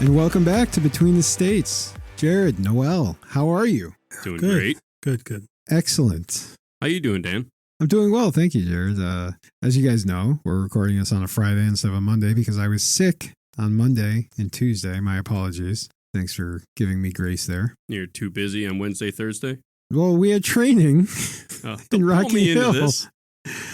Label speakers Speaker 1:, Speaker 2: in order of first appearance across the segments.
Speaker 1: And welcome back to Between the States. Jared, Noel, how are you?
Speaker 2: Doing great.
Speaker 3: Good.
Speaker 1: Excellent.
Speaker 2: How you doing, Dan?
Speaker 1: I'm doing well, thank you, Jared. As you guys know, we're recording this on a Friday instead of a Monday because I was sick on Monday and Tuesday. My apologies. Thanks for giving me grace there.
Speaker 2: You're too busy on Wednesday, Thursday?
Speaker 1: Well, we had training in Rocky Hill.
Speaker 2: This.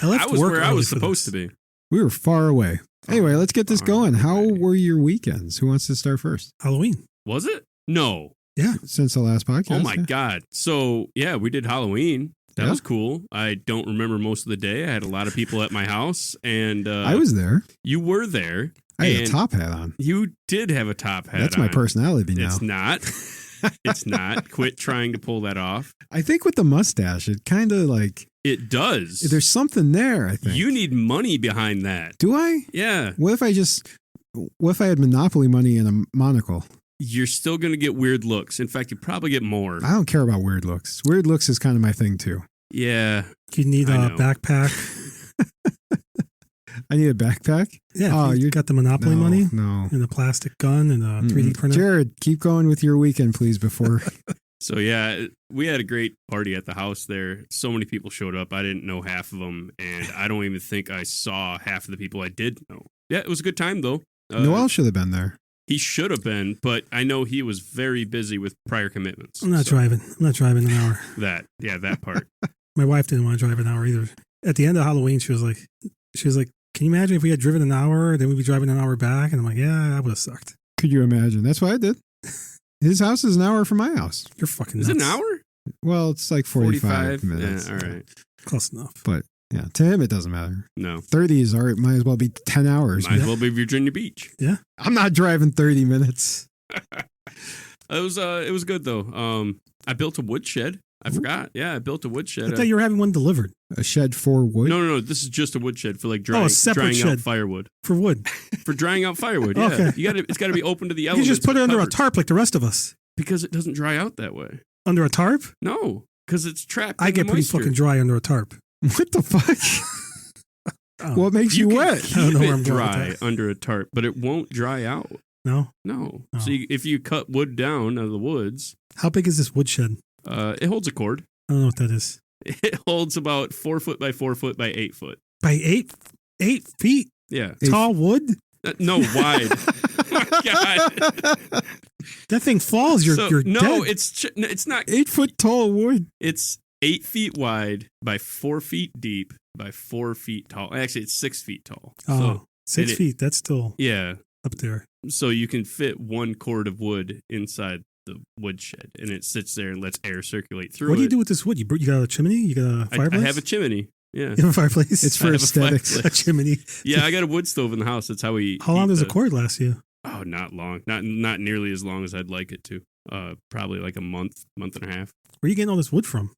Speaker 2: I was where I was supposed to be.
Speaker 1: We were far away. Anyway, let's get this going. How were your weekends? Who wants to start first?
Speaker 3: Halloween.
Speaker 2: Was it? No.
Speaker 3: Yeah.
Speaker 1: Since the last podcast.
Speaker 2: Oh, my God. So, yeah, we did Halloween. That was cool. I don't remember most of the day. I had a lot of people at my house. And
Speaker 1: I was there.
Speaker 2: You were there.
Speaker 1: I had a top hat on.
Speaker 2: You did have a top hat on.
Speaker 1: That's my personality now.
Speaker 2: It's not. It's not. Quit trying to pull that off.
Speaker 1: I think with the mustache, it kind of like...
Speaker 2: It does.
Speaker 1: There's something there, I think.
Speaker 2: You need money behind that.
Speaker 1: Do I?
Speaker 2: Yeah.
Speaker 1: What if I had Monopoly money and a monocle?
Speaker 2: You're still going to get weird looks. In fact, you probably get more.
Speaker 1: I don't care about weird looks. Weird looks is kind of my thing, too.
Speaker 2: Yeah.
Speaker 3: You need a backpack.
Speaker 1: I need a backpack?
Speaker 3: Yeah. Oh, you got the Monopoly money?
Speaker 1: No.
Speaker 3: And a plastic gun and a 3D printer?
Speaker 1: Jared, keep going with your weekend, please, before...
Speaker 2: So, yeah, we had a great party at the house there. So many people showed up. I didn't know half of them, and I don't even think I saw half of the people I did know. Yeah, it was a good time, though.
Speaker 1: Noel should have been there.
Speaker 2: He should have been, but I know he was very busy with prior commitments.
Speaker 3: I'm not driving an hour.
Speaker 2: That part.
Speaker 3: My wife didn't want to drive an hour either. At the end of Halloween, she was like, can you imagine if we had driven an hour, then we'd be driving an hour back? And I'm like, yeah, that would have sucked.
Speaker 1: Could you imagine? That's what I did. His house is an hour from my house.
Speaker 3: You're fucking nuts.
Speaker 2: Is it an hour?
Speaker 1: Well, it's like 45 minutes.
Speaker 2: Yeah, all right.
Speaker 3: Close enough.
Speaker 1: But yeah, to him, it doesn't matter.
Speaker 2: No.
Speaker 1: 30 is all right. Might as well be 10 hours.
Speaker 2: Might as well be Virginia Beach.
Speaker 3: Yeah.
Speaker 1: I'm not driving 30 minutes.
Speaker 2: It was good, though. I built a wood shed. I forgot. Yeah, I built a wood shed.
Speaker 3: I thought you were having one delivered.
Speaker 1: A shed for wood?
Speaker 2: No. This is just a wood shed for like drying out firewood.
Speaker 3: For wood.
Speaker 2: For drying out firewood, yeah. Okay. It's got to be open to the elements.
Speaker 3: You just put it under a tarp like the rest of us.
Speaker 2: Because it doesn't dry out that way.
Speaker 3: Under a tarp?
Speaker 2: No, because it's trapped.
Speaker 3: I get pretty fucking dry under a tarp.
Speaker 1: What the fuck? What makes you wet?
Speaker 2: I don't know where I'm dry under a tarp, but it won't dry out.
Speaker 3: No?
Speaker 2: No.
Speaker 3: Oh.
Speaker 2: So if you cut wood down out of the woods.
Speaker 3: How big is this woodshed?
Speaker 2: It holds a cord.
Speaker 3: I don't know what that is.
Speaker 2: It holds about 4 foot by 4 foot by 8 foot.
Speaker 3: By 8 feet?
Speaker 2: Yeah.
Speaker 3: Tall wood?
Speaker 2: No, wide. Oh my God.
Speaker 3: That thing falls. You're
Speaker 2: no,
Speaker 3: dead.
Speaker 2: it's not
Speaker 1: 8 foot tall wood.
Speaker 2: It's 8 feet wide by 4 feet deep by 4 feet tall. Actually, it's 6 feet tall.
Speaker 3: Oh,
Speaker 2: so
Speaker 3: 6 feet. That's still up there.
Speaker 2: So you can fit one cord of wood inside the woodshed, and it sits there and lets air circulate through.
Speaker 3: What do you do with this wood? You got a chimney? You got a fireplace?
Speaker 2: I have a chimney. Yeah.
Speaker 3: You have a fireplace?
Speaker 1: It's for aesthetics.
Speaker 3: A chimney.
Speaker 2: Yeah, I got a wood stove in the house. That's how we.
Speaker 3: How long does a cord last you?
Speaker 2: Oh, not long. Not nearly as long as I'd like it to. Probably like a month and a half.
Speaker 3: Where are you getting all this wood from?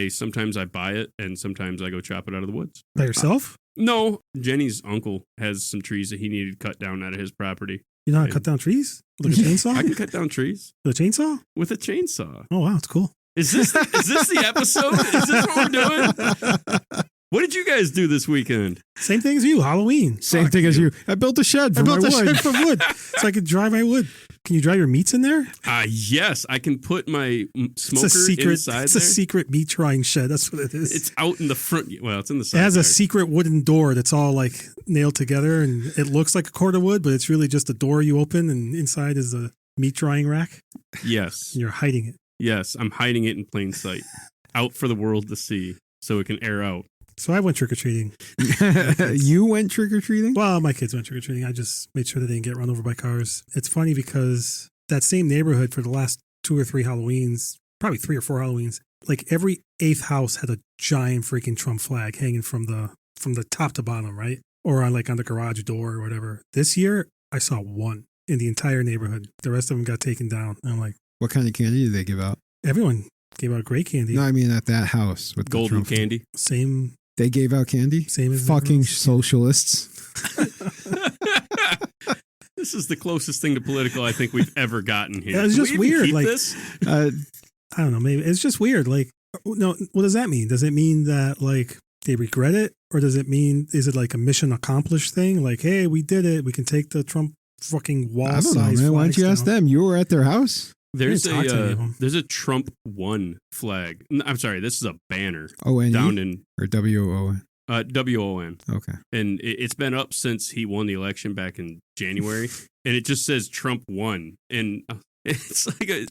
Speaker 2: Sometimes I buy it, and sometimes I go chop it out of the woods.
Speaker 3: By yourself?
Speaker 2: No. Jenny's uncle has some trees that he needed cut down out of his property.
Speaker 3: You know how to cut down trees? With a chainsaw?
Speaker 2: I can cut down trees.
Speaker 3: With a chainsaw?
Speaker 2: With a chainsaw.
Speaker 3: Oh, wow. It's cool.
Speaker 2: Is this the episode? Is this what we're doing? What did you guys do this weekend?
Speaker 3: Same thing as you, Halloween.
Speaker 1: Same thing as you. I built a shed from wood.
Speaker 3: Shed from wood so I could dry my wood. Can you dry your meats in there?
Speaker 2: Yes, I can put my smoker inside
Speaker 3: It's a secret meat drying shed. That's what it is.
Speaker 2: It's out in the front. Well, it's in the side.
Speaker 3: It has a secret wooden door that's all like nailed together, and it looks like a cord of wood, but it's really just a door you open, and inside is a meat drying rack.
Speaker 2: Yes.
Speaker 3: And you're hiding it.
Speaker 2: Yes, I'm hiding it in plain sight, out for the world to see, so it can air out.
Speaker 3: So I went trick-or-treating.
Speaker 1: You went trick-or-treating?
Speaker 3: Well, my kids went trick-or-treating. I just made sure they didn't get run over by cars. It's funny because that same neighborhood for the last 2 or 3 Halloweens, probably 3 or 4 Halloweens, like every 8th house had a giant freaking Trump flag hanging from the top to bottom, right? Or on the garage door or whatever. This year, I saw one in the entire neighborhood. The rest of them got taken down. And I'm like,
Speaker 1: what kind of candy did they give out?
Speaker 3: Everyone gave out great candy.
Speaker 1: No, I mean at that house with
Speaker 2: golden candy.
Speaker 3: Same.
Speaker 1: They gave out candy?
Speaker 3: Same as
Speaker 1: fucking socialists.
Speaker 2: This is the closest thing to political I think we've ever gotten here.
Speaker 3: Yeah, it's just weird.
Speaker 2: This?
Speaker 3: I don't know. Maybe it's just weird. Like, no, what does that mean? Does it mean that they regret it, or does it mean is it like a mission accomplished thing? Like, hey, we did it. We can take the Trump fucking wall
Speaker 1: I don't know,
Speaker 3: size
Speaker 1: man. Why don't you ask
Speaker 3: down.
Speaker 1: them? You were at their house?
Speaker 2: There's
Speaker 3: I didn't talk to any of them.
Speaker 2: a Trump 1 flag. I'm sorry, this is a banner
Speaker 1: O-N-E?
Speaker 2: down in
Speaker 1: Or W-O-N?
Speaker 2: WON.
Speaker 1: Okay.
Speaker 2: And it's been up since he won the election back in January. And it just says Trump won. And it's like
Speaker 3: I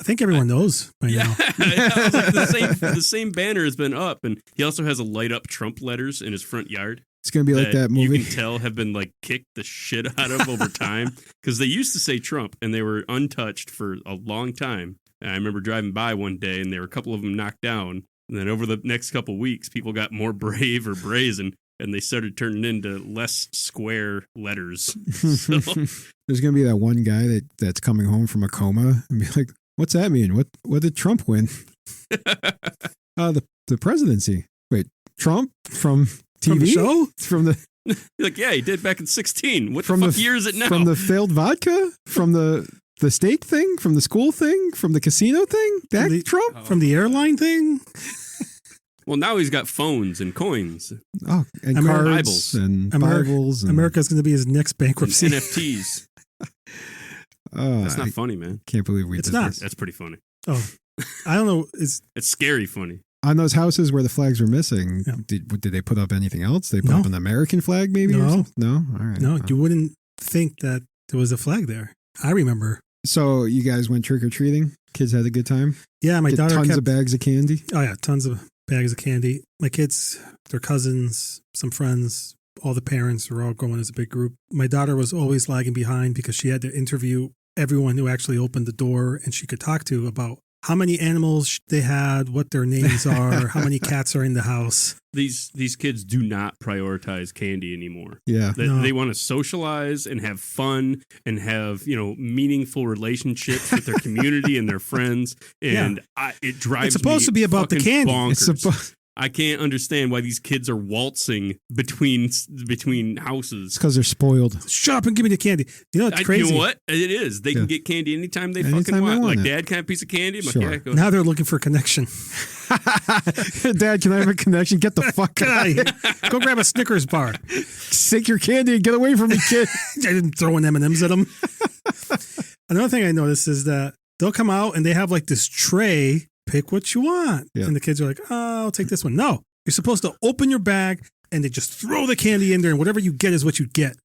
Speaker 3: think everyone knows by
Speaker 2: yeah,
Speaker 3: now.
Speaker 2: I was like, the same banner has been up. And he also has a light up Trump letters in his front yard.
Speaker 1: It's going to be like that movie.
Speaker 2: You can tell have been like kicked the shit out of over time. Because they used to say Trump and they were untouched for a long time. And I remember driving by one day and there were a couple of them knocked down. And then over the next couple of weeks, people got more brave or brazen, and they started turning into less square letters. So,
Speaker 1: There's going to be that one guy that's coming home from a coma and be like, what's that mean? What did Trump win? The presidency. Wait, Trump from TV?
Speaker 3: From the show?
Speaker 1: From the
Speaker 2: you're like, yeah, he did back in 16. What
Speaker 1: From
Speaker 2: the
Speaker 1: the
Speaker 2: fuck year is it now?
Speaker 1: From the failed vodka? From the steak thing? From the school thing? From the casino thing? That Trump?
Speaker 3: From the airline thing?
Speaker 2: Well, now he's got phones and coins
Speaker 1: Oh, and
Speaker 3: Ameri-
Speaker 1: cards and Bibles. And,
Speaker 3: America's going to be his next
Speaker 2: and
Speaker 3: bankruptcy.
Speaker 2: NFTs. That's not funny, man.
Speaker 1: Can't believe we
Speaker 3: It's
Speaker 1: did
Speaker 3: not.
Speaker 1: this.
Speaker 2: That's pretty funny.
Speaker 3: Oh, I don't know. It's
Speaker 2: scary funny.
Speaker 1: On those houses where the flags were missing,
Speaker 3: Yeah.
Speaker 1: did they put up anything else? They put
Speaker 3: No.
Speaker 1: up an American flag maybe? or
Speaker 3: No.
Speaker 1: something? No? All right.
Speaker 3: no, you wouldn't think that there was a flag there. I remember.
Speaker 1: So you guys went trick-or-treating? Kids had a good time?
Speaker 3: Yeah, my
Speaker 1: Get
Speaker 3: daughter
Speaker 1: tons
Speaker 3: kept.
Speaker 1: of bags of candy?
Speaker 3: Oh yeah, tons of bags of candy. My kids, their cousins, some friends, all the parents were all going as a big group. My daughter was always lagging behind because she had to interview everyone who actually opened the door and she could talk to about how many animals they had, what their names are, how many cats are in the house.
Speaker 2: These kids do not prioritize candy anymore.
Speaker 1: Yeah.
Speaker 3: No.
Speaker 2: They want to socialize and have fun and have, meaningful relationships with their community and their friends. And it drives
Speaker 3: It's supposed
Speaker 2: me
Speaker 3: to be about the
Speaker 2: fucking
Speaker 3: candy.
Speaker 2: bonkers. I can't understand why these kids are waltzing between houses.
Speaker 1: It's because they're spoiled.
Speaker 3: Shut up and give me the candy. You know, it's crazy.
Speaker 2: You know what? It is. They can get candy anytime they
Speaker 1: Anytime
Speaker 2: fucking
Speaker 1: they
Speaker 2: want.
Speaker 1: want
Speaker 2: Like,
Speaker 1: it.
Speaker 2: Dad, can I have a piece of candy? I'm
Speaker 1: Sure.
Speaker 2: like, yeah, go
Speaker 3: Now they're looking for a connection.
Speaker 1: Dad, can I have a connection? Get the fuck
Speaker 3: Get
Speaker 1: out
Speaker 3: out
Speaker 1: of
Speaker 3: of
Speaker 1: here.
Speaker 3: here. Go grab a Snickers bar.
Speaker 1: Take your candy and get away from me, kid.
Speaker 3: I'm throwing M&Ms at them. Another thing I noticed is that they'll come out and they have like this tray. Pick what you want.
Speaker 1: Yeah.
Speaker 3: And the kids are like, oh, I'll take this one. No, you're supposed to open your bag and they just throw the candy in there and whatever you get is what you get.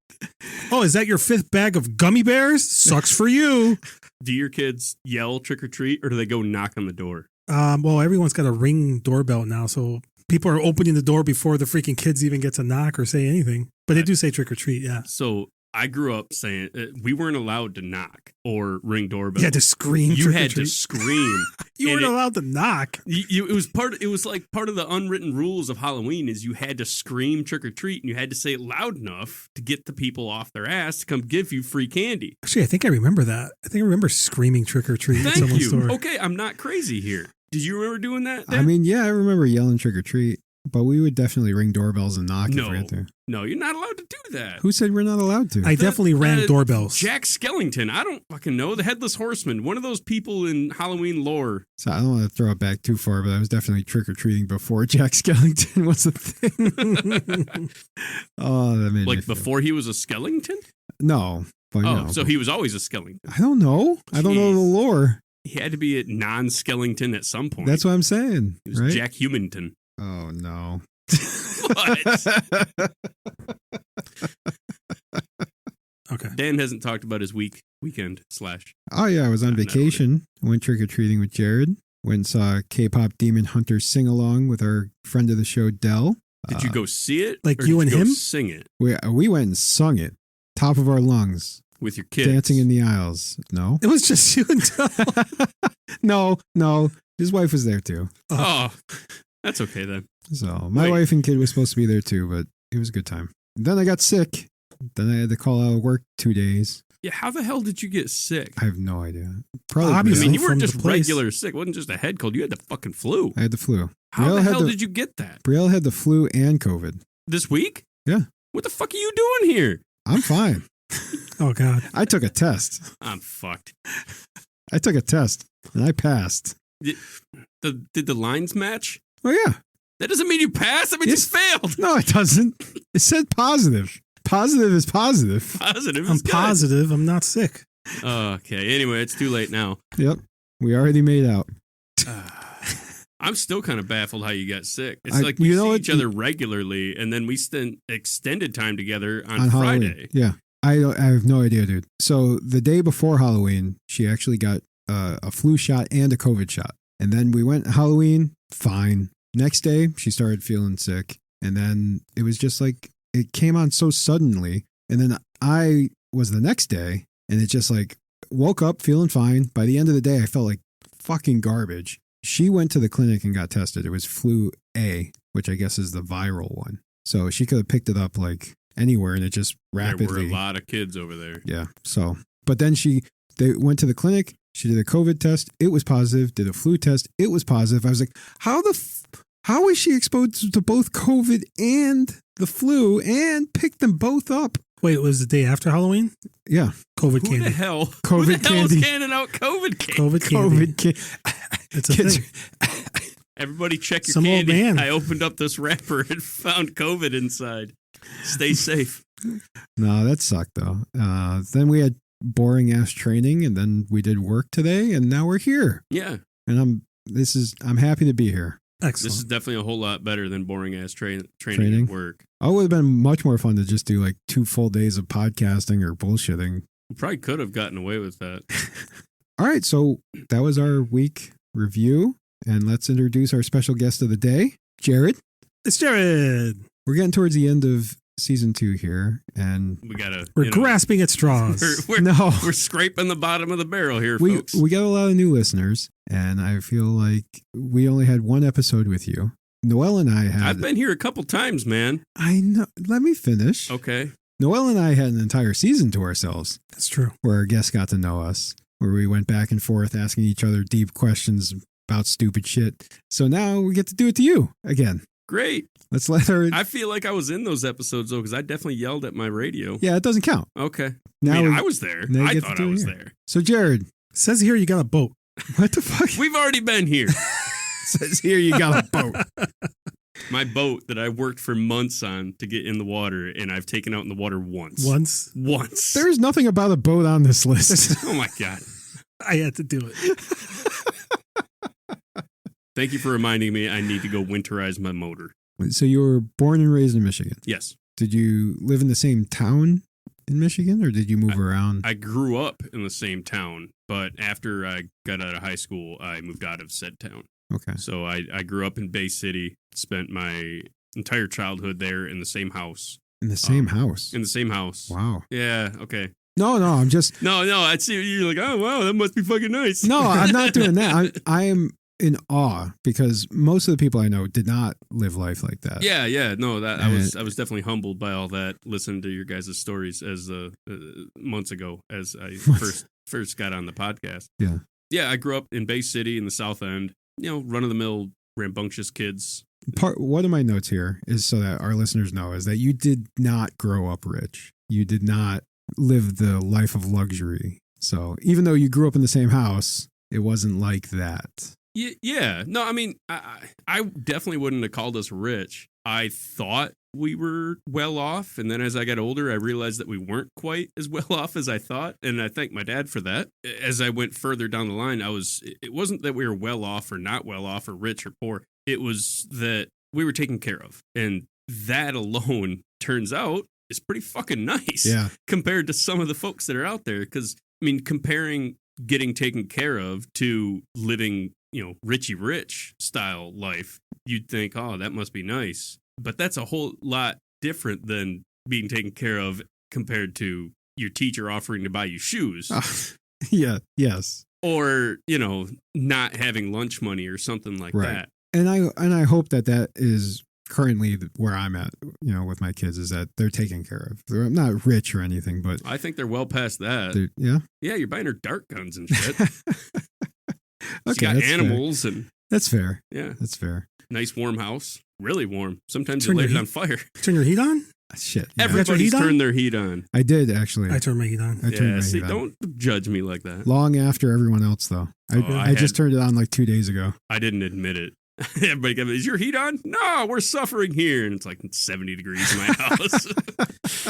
Speaker 3: Oh, is that your 5th bag of gummy bears? Sucks for you.
Speaker 2: Do your kids yell trick or treat or do they go knock on the door?
Speaker 3: Well, everyone's got a Ring doorbell now. So people are opening the door before the freaking kids even get to knock or say anything. But they do say trick or treat. Yeah.
Speaker 2: So I grew up saying we weren't allowed to knock or ring doorbells.
Speaker 3: You had to scream.
Speaker 2: You
Speaker 3: trick or
Speaker 2: had to
Speaker 3: treat.
Speaker 2: scream.
Speaker 3: You
Speaker 2: And
Speaker 3: weren't allowed to knock.
Speaker 2: It was like part of the unwritten rules of Halloween is you had to scream trick or treat and you had to say it loud enough to get the people off their ass to come give you free candy.
Speaker 3: Actually, I think I remember that. I think I remember screaming trick or treat at
Speaker 2: Thank
Speaker 3: someone's
Speaker 2: you.
Speaker 3: store.
Speaker 2: Okay, I'm not crazy here. Did you remember doing that?
Speaker 1: I
Speaker 2: Dan?
Speaker 1: mean, yeah, I remember yelling trick or treat, but we would definitely ring doorbells and knock if we had to.
Speaker 2: No, you're not allowed to do that.
Speaker 1: Who said we're not allowed to?
Speaker 3: I definitely rang doorbells.
Speaker 2: Jack Skellington. I don't fucking know. The Headless Horseman. One of those people in Halloween lore.
Speaker 1: So I don't want to throw it back too far, but I was definitely trick or treating before Jack Skellington was a thing. Oh, that made me
Speaker 2: Like
Speaker 1: feel-
Speaker 2: before he was a Skellington?
Speaker 1: No. But,
Speaker 2: Oh, so he was always a Skellington.
Speaker 1: I don't know. I don't know the
Speaker 2: Jeez.
Speaker 1: lore.
Speaker 2: He had to be a non-Skellington at some point.
Speaker 1: That's what I'm saying.
Speaker 2: He was
Speaker 1: Right?
Speaker 2: Jack Humington.
Speaker 1: Oh, no.
Speaker 2: What?
Speaker 3: Okay.
Speaker 2: Dan hasn't talked about his weekend /
Speaker 1: Oh, yeah. I was on
Speaker 2: Not
Speaker 1: vacation. I went trick or treating with Jared. Went and saw K-pop Demon Hunter sing along with our friend of the show, Dell.
Speaker 2: Did you go see it?
Speaker 3: like
Speaker 2: or
Speaker 3: you
Speaker 2: did
Speaker 3: and
Speaker 2: go
Speaker 3: him?
Speaker 2: sing it
Speaker 1: We went and sung it, top of our lungs,
Speaker 2: with your kids?
Speaker 1: dancing in the aisles. No,
Speaker 3: It was just you and Del.
Speaker 1: no. His wife was there too.
Speaker 2: Oh, that's okay then.
Speaker 1: So my
Speaker 2: Wait.
Speaker 1: wife and kid was supposed to be there too, but it was a good time. Then I got sick. Then I had to call out of work 2 days.
Speaker 2: Yeah, how the hell did you get sick?
Speaker 1: I have no idea. Probably.
Speaker 2: I
Speaker 3: Obviously.
Speaker 2: mean, you weren't
Speaker 3: from
Speaker 2: just
Speaker 3: the place.
Speaker 2: regular sick. It wasn't just a head cold. You had the fucking flu.
Speaker 1: I had the flu.
Speaker 2: How
Speaker 1: Brielle
Speaker 2: the
Speaker 1: had
Speaker 2: hell did you get that?
Speaker 1: Brielle had the flu and COVID.
Speaker 2: This week?
Speaker 1: Yeah.
Speaker 2: What the fuck are you doing here?
Speaker 1: I'm fine.
Speaker 3: Oh, God.
Speaker 1: I took a test.
Speaker 2: I'm fucked.
Speaker 1: I took a test and I passed.
Speaker 2: Did the lines match?
Speaker 1: Oh yeah.
Speaker 2: That doesn't mean you passed. That means
Speaker 1: Yes.
Speaker 2: you failed.
Speaker 1: No, it doesn't. It said positive. Positive is positive.
Speaker 2: Positive
Speaker 3: I'm
Speaker 2: is good.
Speaker 3: positive I'm not sick.
Speaker 2: Okay. Anyway, it's too late now.
Speaker 1: Yep. We already made out.
Speaker 2: I'm still kind of baffled how you got sick. It's
Speaker 1: I-
Speaker 2: like we
Speaker 1: you know
Speaker 2: see
Speaker 1: what?
Speaker 2: each other regularly, and then we spend extended time together on
Speaker 1: Halloween.
Speaker 2: Friday.
Speaker 1: Yeah. I have no idea, dude. So the day before Halloween, she actually got a flu shot and a COVID shot. And then we went Halloween, fine. Next day, she started feeling sick. And then it was just like, it came on so suddenly. And then I was the next day, and it just like woke up feeling fine. By the end of the day, I felt like fucking garbage. She went to the clinic and got tested. It was flu A, which I guess is the viral one. So she could have picked it up like anywhere, and it just rapidly.
Speaker 2: There were a lot of kids over there.
Speaker 1: Yeah. So, but then they went to the clinic. She did a COVID test. It was positive. Did a flu test. It was positive. I was like, how is she exposed to both COVID and the flu and picked them both up?
Speaker 3: Wait, it was the day after Halloween?
Speaker 1: Yeah.
Speaker 3: COVID
Speaker 2: Who
Speaker 3: candy.
Speaker 2: the hell?
Speaker 1: COVID
Speaker 2: who the hell
Speaker 1: candy.
Speaker 2: is handing out COVID candy?
Speaker 3: COVID candy.
Speaker 1: COVID candy.
Speaker 3: It's a
Speaker 1: Kids-
Speaker 3: thing.
Speaker 2: Everybody check your
Speaker 3: Some old
Speaker 2: candy.
Speaker 3: man.
Speaker 2: I opened up this wrapper and found COVID inside. Stay safe.
Speaker 1: No, that sucked though. Then we had boring ass training, and then we did work today, and now we're here.
Speaker 2: Yeah.
Speaker 1: And I'm happy to be here.
Speaker 3: Excellent.
Speaker 2: This is definitely a whole lot better than boring ass training
Speaker 1: Training?
Speaker 2: at work.
Speaker 1: Oh, it would have been much more fun to just do like 2 full days of podcasting or bullshitting.
Speaker 2: We probably could have gotten away with that.
Speaker 1: All right, so that was our week review, and let's introduce our special guest of the day, Jared.
Speaker 3: It's Jared.
Speaker 1: We're getting towards the end of season 2 here, and
Speaker 2: We gotta.
Speaker 3: We're grasping at straws.
Speaker 2: We're
Speaker 1: no,
Speaker 2: we're scraping the bottom of the barrel here,
Speaker 1: we
Speaker 2: folks.
Speaker 1: got a lot of new listeners, and I feel like we only had 1 episode with you. Noelle and I had.
Speaker 2: I've been here a couple times, man.
Speaker 1: I know. Let me finish.
Speaker 2: Okay.
Speaker 1: Noelle and I had an entire season to ourselves,
Speaker 3: That's true.
Speaker 1: where our guests got to know us, where we went back and forth asking each other deep questions about stupid shit. So now we get to do it to you again.
Speaker 2: Great.
Speaker 1: Let's let her.
Speaker 2: I feel like I was in those episodes though, because I definitely yelled at my radio.
Speaker 1: Yeah, it doesn't count.
Speaker 2: Okay.
Speaker 1: Now
Speaker 2: I mean,
Speaker 1: we-
Speaker 2: I was there.
Speaker 1: now you
Speaker 2: I
Speaker 1: get to
Speaker 2: thought
Speaker 1: do
Speaker 2: I
Speaker 1: it
Speaker 2: was
Speaker 1: here.
Speaker 2: there.
Speaker 1: So Jared,
Speaker 3: Says here you got a boat.
Speaker 1: what the fuck?
Speaker 2: We've already been here.
Speaker 1: Says here you got a boat.
Speaker 2: My boat that I worked for months on to get in the water, and I've taken out in the water once. Once.
Speaker 1: There's nothing about a boat on this list.
Speaker 2: Oh my God.
Speaker 3: I had to do it.
Speaker 2: Thank you for reminding me I need to go winterize my motor.
Speaker 1: So you were born and raised in Michigan.
Speaker 2: Yes.
Speaker 1: Did you live in the same town in Michigan, or did you move around?
Speaker 2: I grew up in the same town, but after I got out of high school, I moved out of said town.
Speaker 1: Okay.
Speaker 2: So I grew up in Bay City, spent my entire childhood there in the same house.
Speaker 1: In the same house.
Speaker 2: In the same house.
Speaker 1: Wow.
Speaker 2: Yeah, okay.
Speaker 1: No, I'm just.
Speaker 2: No, I see you're like, oh, wow, that must be fucking nice.
Speaker 1: No, I'm not doing that. I am in awe because most of the people I know did not live life like that.
Speaker 2: Yeah, no, that I was definitely humbled by all that. Listening to your guys' stories as months ago, as I first got on the podcast. Yeah, I grew up in Bay City in the South End. You know, run of the mill, rambunctious kids.
Speaker 1: One of my notes here is so that our listeners know is that you did not grow up rich. You did not live the life of luxury. So even though you grew up in the same house, it wasn't like that.
Speaker 2: Yeah. No, I mean, I definitely wouldn't have called us rich. I thought we were well off. And then as I got older, I realized that we weren't quite as well off as I thought. And I thank my dad for that. As I went further down the line, it wasn't that we were well off or not well off or rich or poor. It was that we were taken care of. And that alone, turns out, is pretty fucking nice.
Speaker 1: Yeah.
Speaker 2: Compared to some of the folks that are out there. Because, I mean, comparing getting taken care of to living, Richie Rich style life, you'd think, oh, that must be nice. But that's a whole lot different than being taken care of compared to your teacher offering to buy you shoes.
Speaker 1: Yeah. Yes.
Speaker 2: Or, not having lunch money or something like that.
Speaker 1: And I hope that is currently where I'm at, with my kids, is that they're taken care of. They're not rich or anything, but
Speaker 2: I think they're well past that.
Speaker 1: Yeah.
Speaker 2: Yeah, you're buying her dart guns and shit.
Speaker 1: Okay,
Speaker 2: She got
Speaker 1: that's
Speaker 2: animals
Speaker 1: fair.
Speaker 2: and
Speaker 1: That's fair.
Speaker 2: yeah,
Speaker 1: That's fair.
Speaker 2: nice warm house. Really warm. Sometimes
Speaker 3: Turn
Speaker 2: you
Speaker 3: your
Speaker 2: light it
Speaker 3: heat-
Speaker 2: on fire.
Speaker 3: Turn your heat on?
Speaker 1: Shit. Yeah.
Speaker 2: Everybody's
Speaker 3: heat on?
Speaker 2: turned their heat on.
Speaker 1: I did actually.
Speaker 3: I turned my heat on.
Speaker 1: I turned my
Speaker 2: See,
Speaker 1: heat on.
Speaker 2: don't judge me like that.
Speaker 1: Long after everyone else, though. I
Speaker 2: I
Speaker 1: just turned it on like 2 days ago.
Speaker 2: I didn't admit it Everybody goes, is your heat on? No, we're suffering here. And it's like 70 degrees in my house.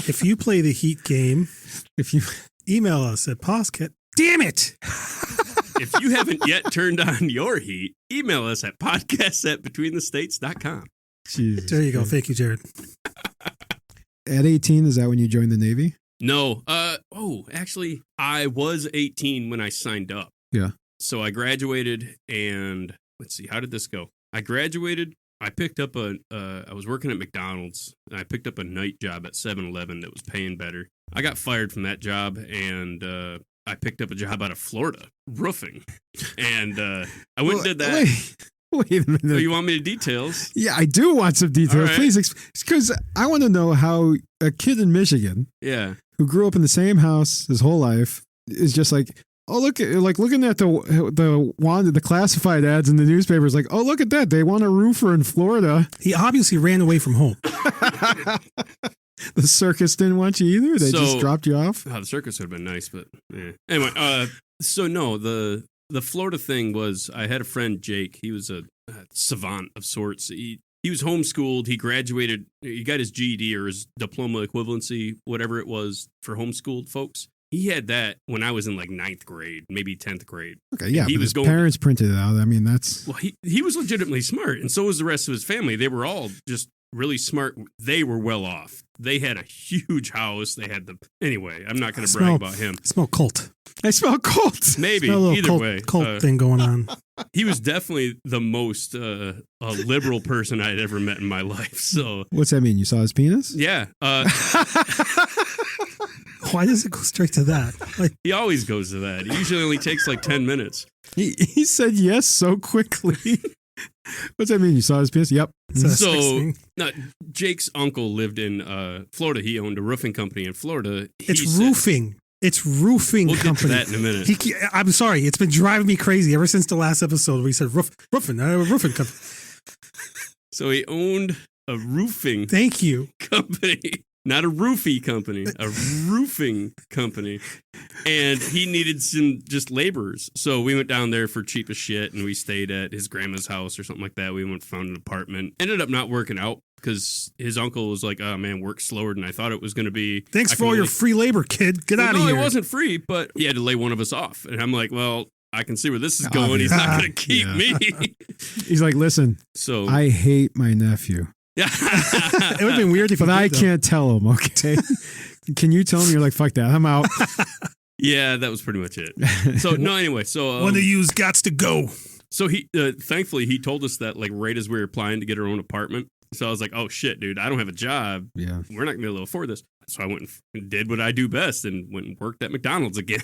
Speaker 3: If you play the heat game,
Speaker 1: If you
Speaker 3: email us at podcast. Damn it!
Speaker 2: If you haven't yet turned on your heat, email us at podcast@betweenthestates.com.
Speaker 1: Jesus
Speaker 3: There you go.
Speaker 1: Christ.
Speaker 3: Thank you, Jared.
Speaker 1: At 18, is that when you joined the Navy?
Speaker 2: No. Actually, I was 18 when I signed up.
Speaker 1: Yeah.
Speaker 2: So I graduated and let's see, how did this go? I graduated. I picked up I was working at McDonald's and I picked up a night job at 7-Eleven that was paying better. I got fired from that job and I picked up a job out of Florida, roofing. And I went and did that.
Speaker 1: Wait a minute.
Speaker 2: Oh, you want me to details?
Speaker 1: Yeah, I do want some details.
Speaker 2: All right.
Speaker 1: Please, because I want to know how a kid in Michigan
Speaker 2: Yeah.
Speaker 1: who grew up in the same house his whole life is just like, oh, looking at the classified ads in the newspapers, like, oh, look at that. They want a roofer in Florida.
Speaker 3: He obviously ran away from home.
Speaker 1: The circus didn't want you either. They
Speaker 2: So-
Speaker 1: just dropped you off.
Speaker 2: Oh, the circus would have been nice, but yeah. Anyway, so no, the Florida thing was I had a friend, Jake. He was a savant of sorts. He was homeschooled. He graduated. He got his GED or his diploma equivalency, whatever it was for homeschooled folks. He had that when I was in like 9th grade, maybe 10th grade.
Speaker 1: Okay, yeah,
Speaker 2: he
Speaker 1: but
Speaker 2: was
Speaker 1: his
Speaker 2: going-
Speaker 1: parents printed it out. I mean, that's
Speaker 2: Well, he was legitimately smart, and so was the rest of his family. They were all just really smart. They were well off. They had a huge house. They had anyway. I'm not going to brag about him.
Speaker 3: Smell cult.
Speaker 1: I smell cold.
Speaker 2: Maybe
Speaker 3: Smell a little
Speaker 2: either
Speaker 3: cult,
Speaker 2: way.
Speaker 3: thing going on.
Speaker 2: He was definitely the most liberal person I'd ever met in my life. So
Speaker 1: What's that mean? You saw his penis?
Speaker 2: yeah,
Speaker 3: Why does it go straight to that? Like,
Speaker 2: he always goes to that. It usually only takes like 10 minutes.
Speaker 1: He said yes so quickly. What's that mean? You saw his penis? Yep.
Speaker 3: it's a
Speaker 2: So
Speaker 3: sex thing.
Speaker 2: Jake's uncle lived in Florida. He owned a roofing company in Florida.
Speaker 3: It's roofing. It's roofing
Speaker 2: We'll get to
Speaker 3: company.
Speaker 2: that in a minute.
Speaker 3: I'm sorry. It's been driving me crazy ever since the last episode where he said roofing company.
Speaker 2: So he owned a roofing
Speaker 3: Thank you.
Speaker 2: company, not a roofie company, a roofing company. And he needed some just laborers. So we went down there for cheap as shit and we stayed at his grandma's house or something like that. We went and found an apartment. Ended up not working out because his uncle was like, oh man, work's slower than I thought it was going to be.
Speaker 3: Thanks
Speaker 2: I
Speaker 3: for
Speaker 2: can
Speaker 3: all your
Speaker 2: only-
Speaker 3: free labor, kid. Get out of
Speaker 2: No,
Speaker 3: here.
Speaker 2: it wasn't free, but he had to lay one of us off. And I'm like, well, I can see where this is going. He's not going to keep
Speaker 1: Yeah.
Speaker 2: me.
Speaker 1: He's like, listen,
Speaker 2: So
Speaker 1: I hate my nephew,
Speaker 3: It would have been weird if you
Speaker 1: but I
Speaker 3: did, though.
Speaker 1: can't tell him, okay? Can you tell him? You're like, fuck that. I'm out.
Speaker 2: yeah, that was pretty much it. So no, anyway, so
Speaker 3: One of you's gots to go.
Speaker 2: So he, thankfully, he told us that like right as we were applying to get our own apartment. So I was like, oh shit, dude, I don't have a job.
Speaker 1: Yeah.
Speaker 2: We're not going to be able to afford this. So I went and did what I do best and went and worked at McDonald's again.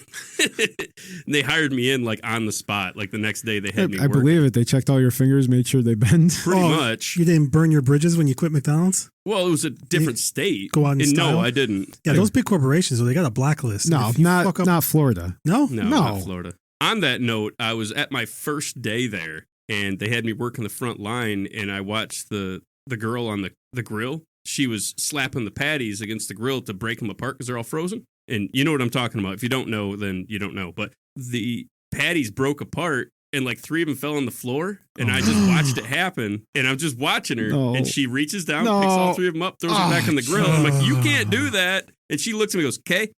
Speaker 2: And they hired me in like on the spot. Like the next day they had me
Speaker 1: I
Speaker 2: work.
Speaker 1: believe it. They checked all your fingers, made sure they bend.
Speaker 2: Pretty
Speaker 3: Oh,
Speaker 2: much.
Speaker 3: You didn't burn your bridges when you quit McDonald's?
Speaker 2: Well, it was a different state.
Speaker 3: Go out in
Speaker 2: and
Speaker 3: style?
Speaker 2: no, I didn't.
Speaker 3: Yeah, those big corporations, they got a blacklist.
Speaker 1: No,
Speaker 3: If you fuck up-
Speaker 1: not Florida.
Speaker 3: No?
Speaker 2: No,
Speaker 1: No.
Speaker 2: not Florida. On that note, I was at my first day there and they had me work in the front line and I watched the girl on the grill. She was slapping the patties against the grill to break them apart because they're all frozen. And you know what I'm talking about. If you don't know, then you don't know. But the patties broke apart and like 3 of them fell on the floor. And I just watched it happen. And I'm just watching her.
Speaker 1: No.
Speaker 2: And she reaches down,
Speaker 1: No.
Speaker 2: picks all 3 of them up, throws them back in the grill. And I'm like, you can't do that. And she looks at me and goes, okay.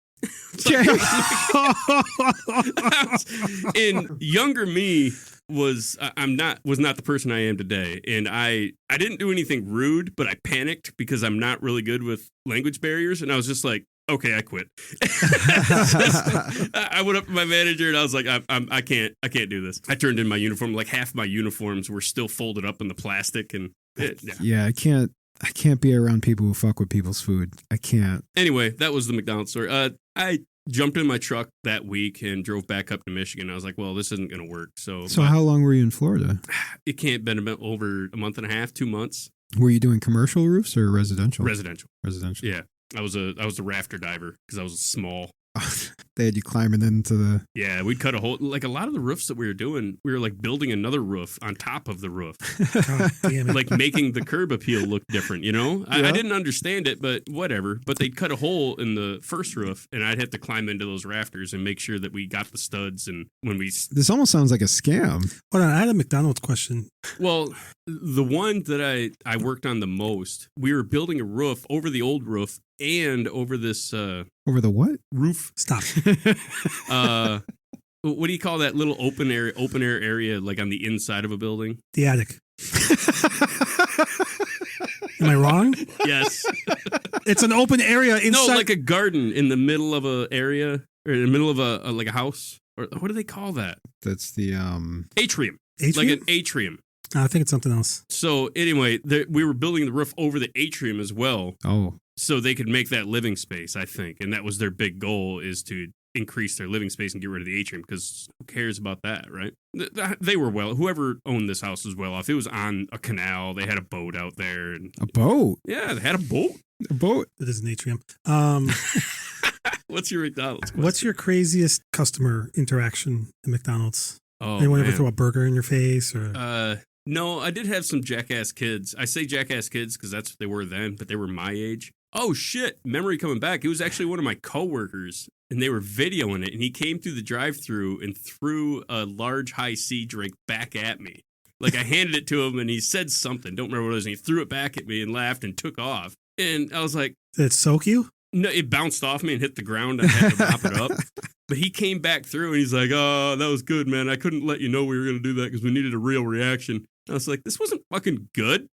Speaker 2: And younger me was not the person I am today, and I didn't do anything rude, but I panicked because I'm not really good with language barriers, and I was just like, okay, I quit. I went up to my manager and I was like, I can't do this. I turned in my uniform. Like half my uniforms were still folded up in the plastic, and yeah.
Speaker 1: Yeah, I can't be around people who fuck with people's food. I can't.
Speaker 2: Anyway, that was the McDonald's story. I jumped in my truck that week and drove back up to Michigan. I was like, well, this isn't going to work. So
Speaker 1: How long were you in Florida?
Speaker 2: it can't been about over a month and a half, 2 months.
Speaker 1: Were you doing commercial roofs or residential?
Speaker 2: Residential.
Speaker 1: Residential.
Speaker 2: Yeah. I was a rafter diver because I was small.
Speaker 1: They had you climbing into the...
Speaker 2: Yeah, we'd cut a hole. Like a lot of the roofs that we were doing, we were like building another roof on top of the roof.
Speaker 3: God damn it.
Speaker 2: Like making the curb appeal look different, you know? I
Speaker 1: Yeah.
Speaker 2: didn't understand it, but whatever. But they'd cut a hole in the first roof, and I'd have to climb into those rafters and make sure that we got the studs. And when we...
Speaker 1: This almost sounds like a scam.
Speaker 3: Hold on, I had a McDonald's question.
Speaker 2: Well, the one that I worked on the most, we were building a roof over the old roof and over this
Speaker 1: Over the what?
Speaker 2: roof.
Speaker 3: Stop.
Speaker 2: What do you call that little open air area like on the inside of a building?
Speaker 3: The attic. Am I wrong?
Speaker 2: Yes.
Speaker 3: It's an open area inside.
Speaker 2: No, like a garden in the middle of a area or in the middle of a like a house. Or what do they call that?
Speaker 1: That's the...
Speaker 2: Atrium.
Speaker 3: Atrium?
Speaker 2: Like an atrium.
Speaker 3: I think it's something else.
Speaker 2: So anyway, we were building the roof over the atrium as well.
Speaker 1: Oh.
Speaker 2: So they could make that living space, I think. And that was their big goal, is to increase their living space and get rid of the atrium, because who cares about that, right? They were whoever owned this house was well off. It was on a canal. They had a boat out there. And,
Speaker 1: A boat?
Speaker 2: yeah, they had a boat.
Speaker 1: A boat?
Speaker 3: It is an atrium.
Speaker 2: What's your McDonald's question?
Speaker 3: What's your craziest customer interaction at McDonald's?
Speaker 2: Oh,
Speaker 3: Anyone ever
Speaker 2: man.
Speaker 3: throw a burger in your face? Or
Speaker 2: No, I did have some jackass kids. I say jackass kids because that's what they were then, but they were my age. Oh, shit. Memory coming back. It was actually one of my coworkers, and they were videoing it, and he came through the drive-thru and threw a large high-C drink back at me. Like, I handed it to him, and he said something. Don't remember what it was, and he threw it back at me and laughed and took off. And I was like,
Speaker 3: did it soak you?
Speaker 2: no, it bounced off me and hit the ground. I had to mop it up. But he came back through, and he's like, oh, that was good, man. I couldn't let you know we were going to do that because we needed a real reaction. I was like, this wasn't fucking good.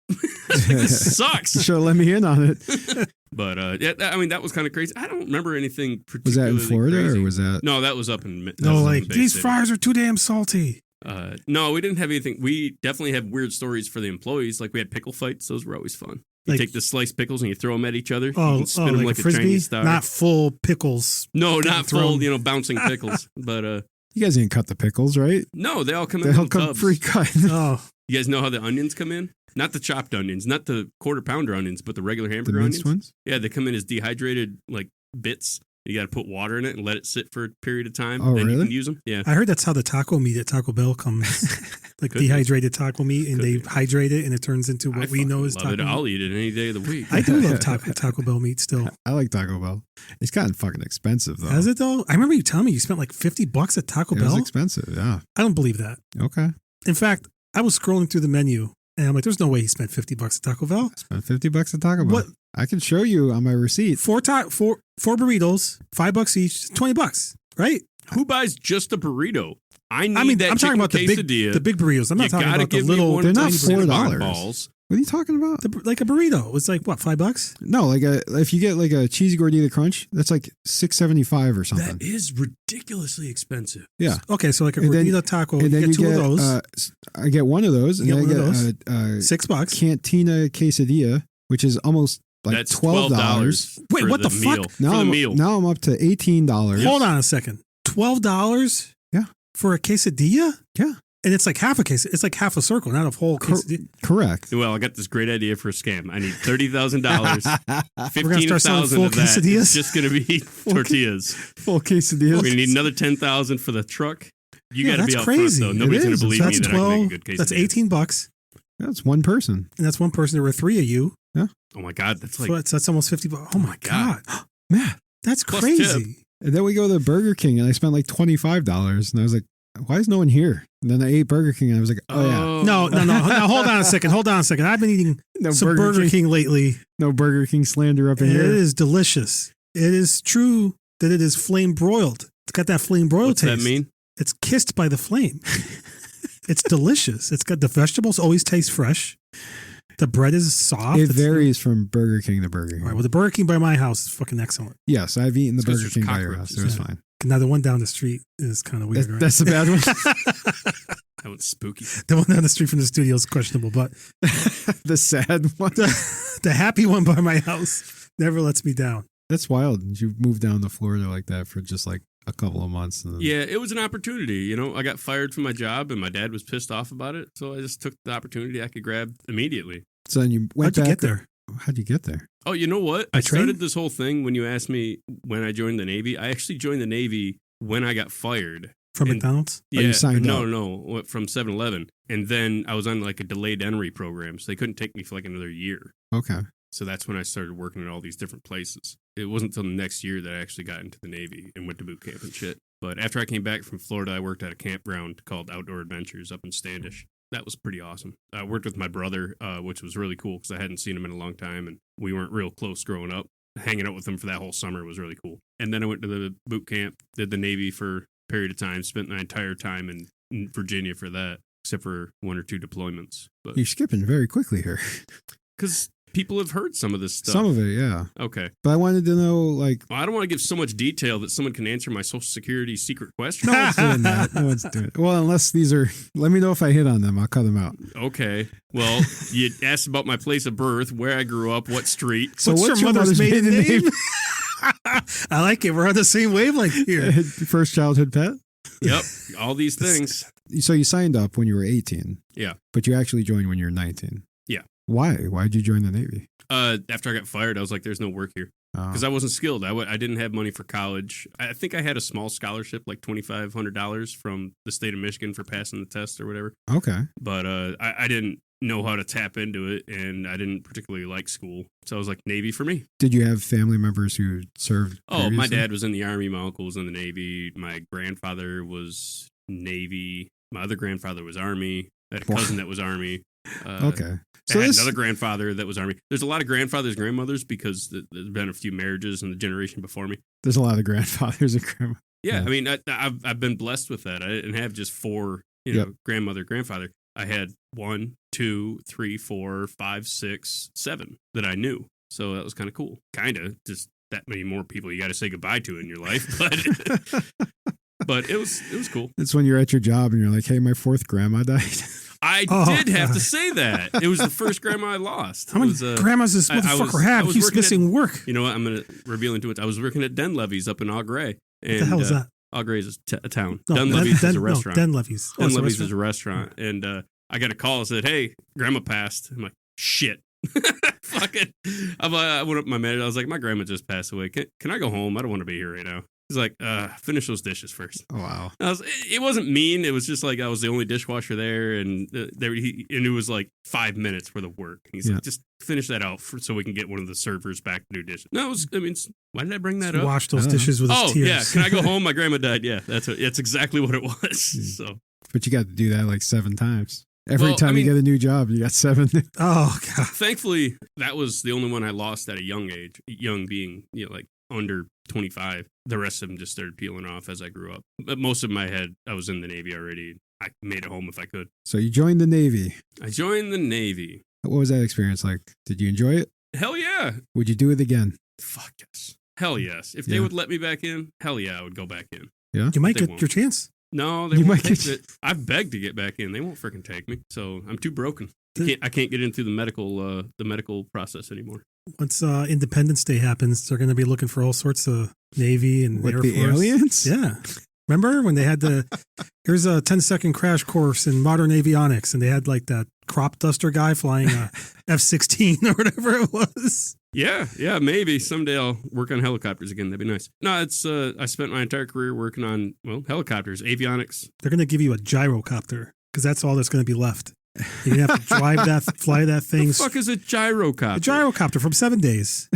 Speaker 2: This sucks.
Speaker 1: Should have let me in on it.
Speaker 2: But yeah, I mean, that was kind of crazy. I don't remember anything
Speaker 1: Was that
Speaker 2: particularly
Speaker 1: in Florida
Speaker 2: crazy.
Speaker 1: or was that...
Speaker 2: No, that was up in... that
Speaker 3: No,
Speaker 2: was up
Speaker 3: like,
Speaker 2: in Bay
Speaker 3: these
Speaker 2: City.
Speaker 3: fries are too damn salty.
Speaker 2: No, we didn't have anything. We definitely have weird stories for the employees. Like, we had pickle fights. Those were always fun. You
Speaker 3: Like-
Speaker 2: take the sliced pickles and you throw them at each other. You
Speaker 3: Oh,
Speaker 2: can spin them
Speaker 3: like
Speaker 2: like
Speaker 3: a
Speaker 2: a
Speaker 3: frisbee?
Speaker 2: Chinese star.
Speaker 3: Not full pickles.
Speaker 2: No,
Speaker 3: getting
Speaker 2: not
Speaker 3: thrown.
Speaker 2: full, bouncing pickles. But
Speaker 1: You guys didn't cut the pickles, right?
Speaker 2: no, they all come in
Speaker 1: They all
Speaker 2: little
Speaker 1: come
Speaker 2: tubs.
Speaker 1: pre-cut.
Speaker 3: Oh,
Speaker 2: You guys know how the onions come in? Not the chopped onions, not the quarter pounder onions, but the regular
Speaker 1: The
Speaker 2: hamburger
Speaker 1: minced
Speaker 2: onions.
Speaker 1: ones?
Speaker 2: Yeah, they come in as dehydrated like bits. You got to put water in it and let it sit for a period of time.
Speaker 1: Oh,
Speaker 2: then you
Speaker 1: really?
Speaker 2: can use them. Yeah.
Speaker 3: I heard that's how the taco meat at Taco Bell comes. Like
Speaker 2: Could be.
Speaker 3: dehydrated taco meat, and
Speaker 2: Could
Speaker 3: they
Speaker 2: be.
Speaker 3: hydrate it, and it turns into what we know as
Speaker 2: love
Speaker 3: taco
Speaker 2: it.
Speaker 3: meat.
Speaker 2: I'll eat it any day of the week.
Speaker 3: I do love Taco Bell meat still.
Speaker 1: I like Taco Bell. It's gotten fucking expensive, though.
Speaker 3: Has it though? I remember you telling me you spent like $50 at Taco
Speaker 1: It was
Speaker 3: Bell.
Speaker 1: expensive, yeah.
Speaker 3: I don't believe that.
Speaker 1: Okay.
Speaker 3: In fact, I was scrolling through the menu, and I'm like, "There's no way he spent $50 at Taco Bell."
Speaker 1: Spent $50 at Taco Bell.
Speaker 3: What?
Speaker 1: I can show you on my receipt.
Speaker 3: Four burritos, $5 each, $20, right?
Speaker 2: Who buys just a burrito? I need
Speaker 3: I mean,
Speaker 2: that
Speaker 3: I'm talking
Speaker 2: chicken
Speaker 3: about
Speaker 2: quesadilla.
Speaker 3: the big burritos. I'm not
Speaker 2: You
Speaker 3: talking
Speaker 2: gotta
Speaker 3: about the
Speaker 2: give me
Speaker 3: little.
Speaker 2: one
Speaker 1: They're not
Speaker 2: tiny burrito
Speaker 1: $4.
Speaker 2: balls.
Speaker 1: What are you talking about?
Speaker 3: Like a burrito. It's like what, $5?
Speaker 1: No, like if you get like a cheesy gordita crunch, that's like $6.75 or something.
Speaker 2: That is ridiculously expensive.
Speaker 1: Yeah.
Speaker 3: Okay, so like a
Speaker 1: And then-
Speaker 3: gordita taco,
Speaker 1: And
Speaker 3: you
Speaker 1: then
Speaker 3: get two of those,
Speaker 1: I get one of those, and
Speaker 3: You
Speaker 1: then
Speaker 3: get
Speaker 1: I
Speaker 3: one
Speaker 1: get
Speaker 3: of
Speaker 1: a
Speaker 3: $6.
Speaker 1: cantina quesadilla, which is almost like
Speaker 2: That's
Speaker 1: $12.
Speaker 3: Wait,
Speaker 2: for
Speaker 3: what the fuck?
Speaker 2: meal.
Speaker 1: Now
Speaker 2: for the
Speaker 1: I'm,
Speaker 2: meal.
Speaker 1: now I'm up to $18.
Speaker 3: Hold on a second. $12?
Speaker 1: Yeah.
Speaker 3: For a quesadilla?
Speaker 1: Yeah.
Speaker 3: And it's like half a case. It's like half a circle, not a whole quesadilla.
Speaker 1: Correct.
Speaker 2: Well, I got this great idea for a scam. I need $30,000.
Speaker 3: We're gonna start selling
Speaker 2: 15,000
Speaker 3: full
Speaker 2: of that is
Speaker 3: quesadillas?
Speaker 2: just going to be tortillas.
Speaker 1: Full quesadillas.
Speaker 2: We're going to need another $10,000 for the truck. You
Speaker 3: Yeah,
Speaker 2: got to be
Speaker 3: that's
Speaker 2: out
Speaker 3: crazy.
Speaker 2: front, though. Nobody's
Speaker 1: It
Speaker 2: going
Speaker 1: is.
Speaker 2: to believe
Speaker 3: So that's
Speaker 2: me that I can
Speaker 3: 12.
Speaker 2: make a good quesadilla.
Speaker 3: That's $18.
Speaker 1: That's one person.
Speaker 3: And that's one person. There were three of you.
Speaker 2: Oh, my God. That's like...
Speaker 3: So that's almost $50. Oh my
Speaker 2: God.
Speaker 3: God. Man, that's
Speaker 2: Plus
Speaker 3: crazy.
Speaker 1: And then we go to Burger King, and I spent like $25, and I was like, why is no one here? And then I ate Burger King, and I was like, oh, yeah.
Speaker 3: No. Now, hold on a second. I've been eating
Speaker 1: No
Speaker 3: some Burger King lately.
Speaker 1: No Burger King slander up in
Speaker 3: And it
Speaker 1: here.
Speaker 3: is delicious. It is true that it is flame broiled. It's got that flame broiled
Speaker 2: What's
Speaker 3: taste.
Speaker 2: that mean?
Speaker 3: It's kissed by the flame. It's delicious. It's got the vegetables always taste fresh. The bread is soft.
Speaker 1: It varies from Burger King to Burger King.
Speaker 3: All right, well, the Burger King by my house is fucking excellent.
Speaker 1: Yes, I've eaten the
Speaker 2: It's 'cause
Speaker 1: Burger
Speaker 2: there's
Speaker 1: King by your house.
Speaker 2: cockroaches.
Speaker 1: It was
Speaker 3: Yeah.
Speaker 1: fine.
Speaker 3: Now the one down the street is kind of weird. Right?
Speaker 1: That's the bad one.
Speaker 2: That one's spooky.
Speaker 3: The one down the street from the studio is questionable, but
Speaker 1: The sad one.
Speaker 3: the happy one by my house never lets me down.
Speaker 1: That's wild. You moved down to Florida like that for just like a couple of months. And then,
Speaker 2: Yeah, it was an opportunity. I got fired from my job, and my dad was pissed off about it. So I just took the opportunity I could grab immediately.
Speaker 1: So then you went
Speaker 3: How'd you
Speaker 1: back
Speaker 3: get there?
Speaker 1: How'd you get there?
Speaker 2: Oh, you know what?
Speaker 3: By
Speaker 2: I
Speaker 3: train?
Speaker 2: started this whole thing when you asked me when I joined the Navy. I actually joined the Navy when I got fired.
Speaker 3: From
Speaker 2: And-
Speaker 3: McDonald's?
Speaker 1: Oh, you signed up?
Speaker 2: No, from 7-Eleven. And then I was on like a delayed entry program, so they couldn't take me for like another year.
Speaker 1: Okay.
Speaker 2: So that's when I started working at all these different places. It wasn't until the next year that I actually got into the Navy and went to boot camp and shit. But after I came back from Florida, I worked at a campground called Outdoor Adventures up in Standish. That was pretty awesome. I worked with my brother, which was really cool because I hadn't seen him in a long time and we weren't real close growing up. Hanging out with him for that whole summer was really cool. And then I went to the boot camp, did the Navy for a period of time, spent my entire time in Virginia for that, except for 1 or 2 deployments. But
Speaker 1: You're skipping very quickly here.
Speaker 2: because people have heard some of this stuff.
Speaker 1: Some of it, yeah.
Speaker 2: Okay.
Speaker 1: But I wanted to know, like,
Speaker 2: Well, I don't want to give so much detail that someone can answer my Social Security secret question.
Speaker 1: no one's doing that. No one's doing it. Well, unless these are, let me know if I hit on them. I'll cut them out.
Speaker 2: Okay. Well, you asked about my place of birth, where I grew up, what street.
Speaker 1: So
Speaker 3: What's your mother's maiden
Speaker 1: maiden
Speaker 3: name? I like it. We're on the same wavelength here.
Speaker 1: First childhood pet?
Speaker 2: Yep. All these things.
Speaker 1: So you signed up when you were 18.
Speaker 2: Yeah.
Speaker 1: But you actually joined when you were 19.
Speaker 2: Yeah.
Speaker 1: Why? Why did you join the Navy?
Speaker 2: After I got fired, I was like, there's no work here. Because I wasn't skilled. I didn't have money for college. I think I had a small scholarship, like $2,500 from the state of Michigan for passing the test or whatever.
Speaker 1: Okay.
Speaker 2: But I didn't know how to tap into it, and I didn't particularly like school. So I was like, Navy for me.
Speaker 1: Did you have family members who served?
Speaker 2: Oh, my
Speaker 1: previously?
Speaker 2: dad was in the Army. My uncle was in the Navy. My grandfather was Navy. My other grandfather was Army. I had a cousin that was Army.
Speaker 1: Okay.
Speaker 2: So I had another grandfather that was Army. There's a lot of grandfathers, grandmothers, because there's been a few marriages in the generation before me.
Speaker 1: There's a lot of grandfathers and grandma.
Speaker 2: Yeah,
Speaker 1: Yeah.
Speaker 2: I mean, I've been blessed with that. I didn't have just 4, grandmother, grandfather. I had 1, 2, 3, 4, 5, 6, 7 that I knew. So that was kind of cool. Kind of just that many more people you got to say goodbye to in your life, but it was cool.
Speaker 1: It's when you're at your job and you're like, hey, my 4th grandma died.
Speaker 2: I did have to say that. It was the first grandma I lost.
Speaker 3: How many grandmas does this
Speaker 2: I
Speaker 3: motherfucker have?
Speaker 2: was
Speaker 3: He's
Speaker 2: working
Speaker 3: missing work.
Speaker 2: You know what? I'm going to reveal into it. I was working at Den Levy's up in Au Gres.
Speaker 3: What the hell is that?
Speaker 2: Au Gres is a town.
Speaker 3: No,
Speaker 2: Den Levy's is a restaurant.
Speaker 3: Den Levy's.
Speaker 2: Den
Speaker 3: it's a
Speaker 2: Levy's is a
Speaker 3: restaurant?
Speaker 2: restaurant. And I got a call that said, hey, grandma passed. I'm like, shit. Fuck it. I went up to my manager. I was like, my grandma just passed away. Can I go home? I don't want to be here right now. He's like, finish those dishes first.
Speaker 1: Oh, wow.
Speaker 2: It wasn't mean. It was just like I was the only dishwasher there, and and it was like 5 minutes worth of work. He's like, just finish that out so we can get one of the servers back to do dishes. No, why did I bring that up?
Speaker 3: Wash those dishes with his tears.
Speaker 2: Yeah. Can I go home? My grandma died. Yeah, that's exactly what it was. So,
Speaker 1: But you got to do that like 7 times. Every
Speaker 2: Well,
Speaker 1: time you get a new job, you got 7.
Speaker 3: Oh, God.
Speaker 2: thankfully, that was the only one I lost at a young age. Young being, like under 25. The rest of them just started peeling off as I grew up. But most of my head, I was in the Navy already. I made it home if I could.
Speaker 1: So you joined the Navy.
Speaker 2: I joined the Navy.
Speaker 1: What was that experience like? Did you enjoy it?
Speaker 2: Hell yeah.
Speaker 1: Would you do it again?
Speaker 2: Fuck yes. Hell yes. If they would let me back in, hell yeah, I would go back in.
Speaker 1: Yeah.
Speaker 3: You might
Speaker 2: They
Speaker 3: get
Speaker 2: won't.
Speaker 3: your chance.
Speaker 2: No, they
Speaker 1: You
Speaker 2: won't
Speaker 1: might
Speaker 2: take
Speaker 1: get-
Speaker 2: it. I've begged to get back in. They won't freaking take me. So I'm too broken. I can't get in through the medical process anymore.
Speaker 3: Once Independence Day happens, they're going to be looking for all sorts of Navy and
Speaker 1: With
Speaker 3: Air
Speaker 1: the
Speaker 3: Force.
Speaker 1: aliens?
Speaker 3: Yeah. Remember when they had here's a 10-second crash course in modern avionics, and they had like that crop duster guy flying a F-16 or whatever it was.
Speaker 2: Yeah, maybe someday I'll work on helicopters again. That'd be nice. No, it's I spent my entire career working on helicopters, avionics.
Speaker 3: They're going to give you a gyrocopter because that's all that's going to be left. You're going to have to fly that thing.
Speaker 2: The fuck is a gyrocopter?
Speaker 3: A gyrocopter from 7 Days.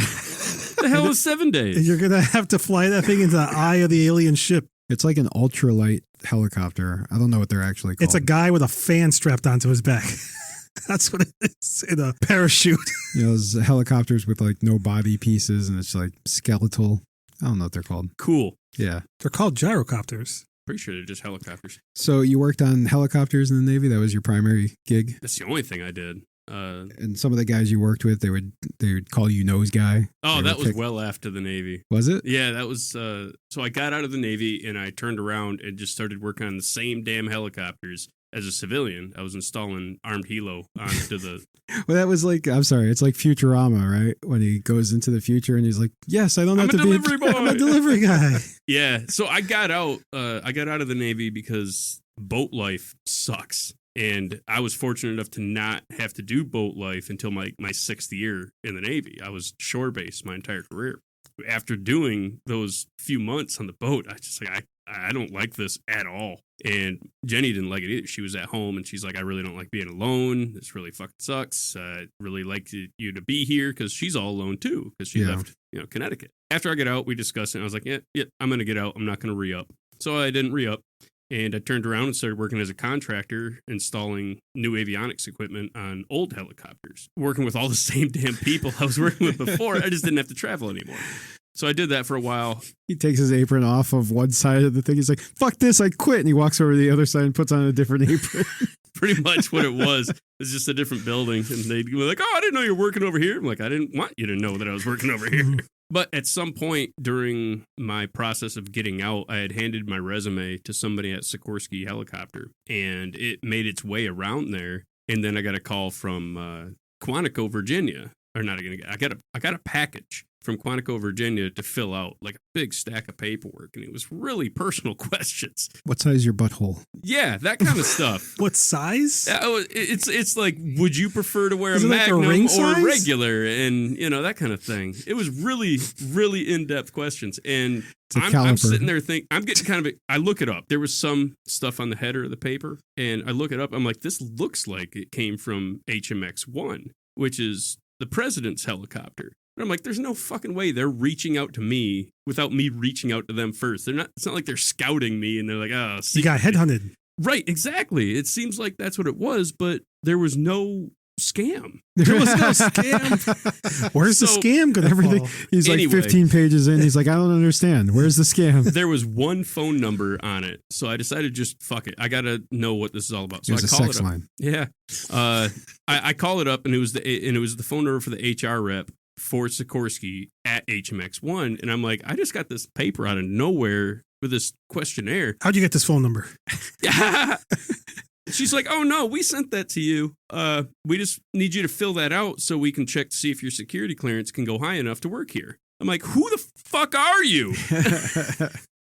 Speaker 2: The hell is 7 days?
Speaker 3: And you're going to have to fly that thing into the eye of the alien ship.
Speaker 1: It's like an ultralight helicopter. I don't know what they're actually called.
Speaker 3: It's a guy with a fan strapped onto his back. That's what it is in a parachute.
Speaker 1: those helicopters with like no body pieces and it's like skeletal. I don't know what they're called.
Speaker 2: Cool.
Speaker 1: Yeah.
Speaker 3: They're called gyrocopters.
Speaker 2: Pretty sure they're just helicopters.
Speaker 1: So you worked on helicopters in the Navy? That was your primary gig?
Speaker 2: That's the only thing I did.
Speaker 1: And some of the guys you worked with, they would call you nose guy.
Speaker 2: Oh,
Speaker 1: They
Speaker 2: that
Speaker 1: would
Speaker 2: was well after the Navy.
Speaker 1: Was it?
Speaker 2: Yeah, that was. So I got out of the Navy and I turned around and just started working on the same damn helicopters as a civilian. I was installing armed helo onto the.
Speaker 1: Well, that was like, I'm sorry, it's like Futurama, right? When he goes into the future and he's like, yes, I don't have
Speaker 2: I'm
Speaker 1: to
Speaker 2: a delivery boy.
Speaker 3: I'm a delivery guy.
Speaker 2: Yeah, so I got out. I got out of the Navy because boat life sucks. And I was fortunate enough to not have to do boat life until my 6th year in the Navy. I was shore-based my entire career. After doing those few months on the boat, I just like, I don't like this at all. And Jenny didn't like it either. She was at home and she's like, I really don't like being alone. This really fucking sucks. I really like you to be here, because she's all alone too, because she left, Connecticut. After I get out, we discussed it. And I was like, yeah, I'm going to get out. I'm not going to re-up. So I didn't re-up. And I turned around and started working as a contractor, installing new avionics equipment on old helicopters, working with all the same damn people I was working with before. I just didn't have to travel anymore. So I did that for a while.
Speaker 1: He takes his apron off of one side of the thing. He's like, fuck this, I quit. And he walks over to the other side and puts on a different apron.
Speaker 2: Pretty much what it was. It's just a different building. And they'd be like, oh, I didn't know you were working over here. I'm like, I didn't want you to know that I was working over here. But at some point during my process of getting out, I had handed my resume to somebody at Sikorsky Helicopter, and it made its way around there. And then I got a call from Quantico, Virginia. Or not again. I got a package from Quantico, Virginia to fill out, like a big stack of paperwork, and it was really personal questions.
Speaker 1: What size is your butthole?
Speaker 2: Yeah, that kind of stuff.
Speaker 3: What size?
Speaker 2: It's like, would you prefer to wear a
Speaker 3: Is it like a
Speaker 2: Magnum
Speaker 3: ring
Speaker 2: or
Speaker 3: size?
Speaker 2: a regular, and that kind of thing. It was really, really in-depth questions, and I'm sitting there thinking, I'm getting kind of, I look it up. There was some stuff on the header of the paper, and I look it up. I'm like, this looks like it came from HMX-1, which is the president's helicopter. And I'm like, there's no fucking way they're reaching out to me without me reaching out to them first. It's not like they're scouting me and they're like, oh,
Speaker 3: you got headhunted.
Speaker 2: Right, exactly. It seems like that's what it was, but there was no scam. There was no scam.
Speaker 3: Where's the scam going to fall?
Speaker 1: He's like 15 pages in. He's like, I don't understand. Where's the scam?
Speaker 2: There was one phone number on it. So I decided just fuck it. I got to know what this is all about. So
Speaker 1: it was
Speaker 2: I
Speaker 1: a
Speaker 2: call
Speaker 1: sex
Speaker 2: it up.
Speaker 1: line.
Speaker 2: Yeah. I call it up, and it was the phone number for the HR rep for Sikorsky at HMX-1. And I'm like, I just got this paper out of nowhere with this questionnaire.
Speaker 3: How'd you get this phone number?
Speaker 2: She's like, oh, no, we sent that to you. We just need you to fill that out so we can check to see if your security clearance can go high enough to work here. I'm like, who the fuck are you?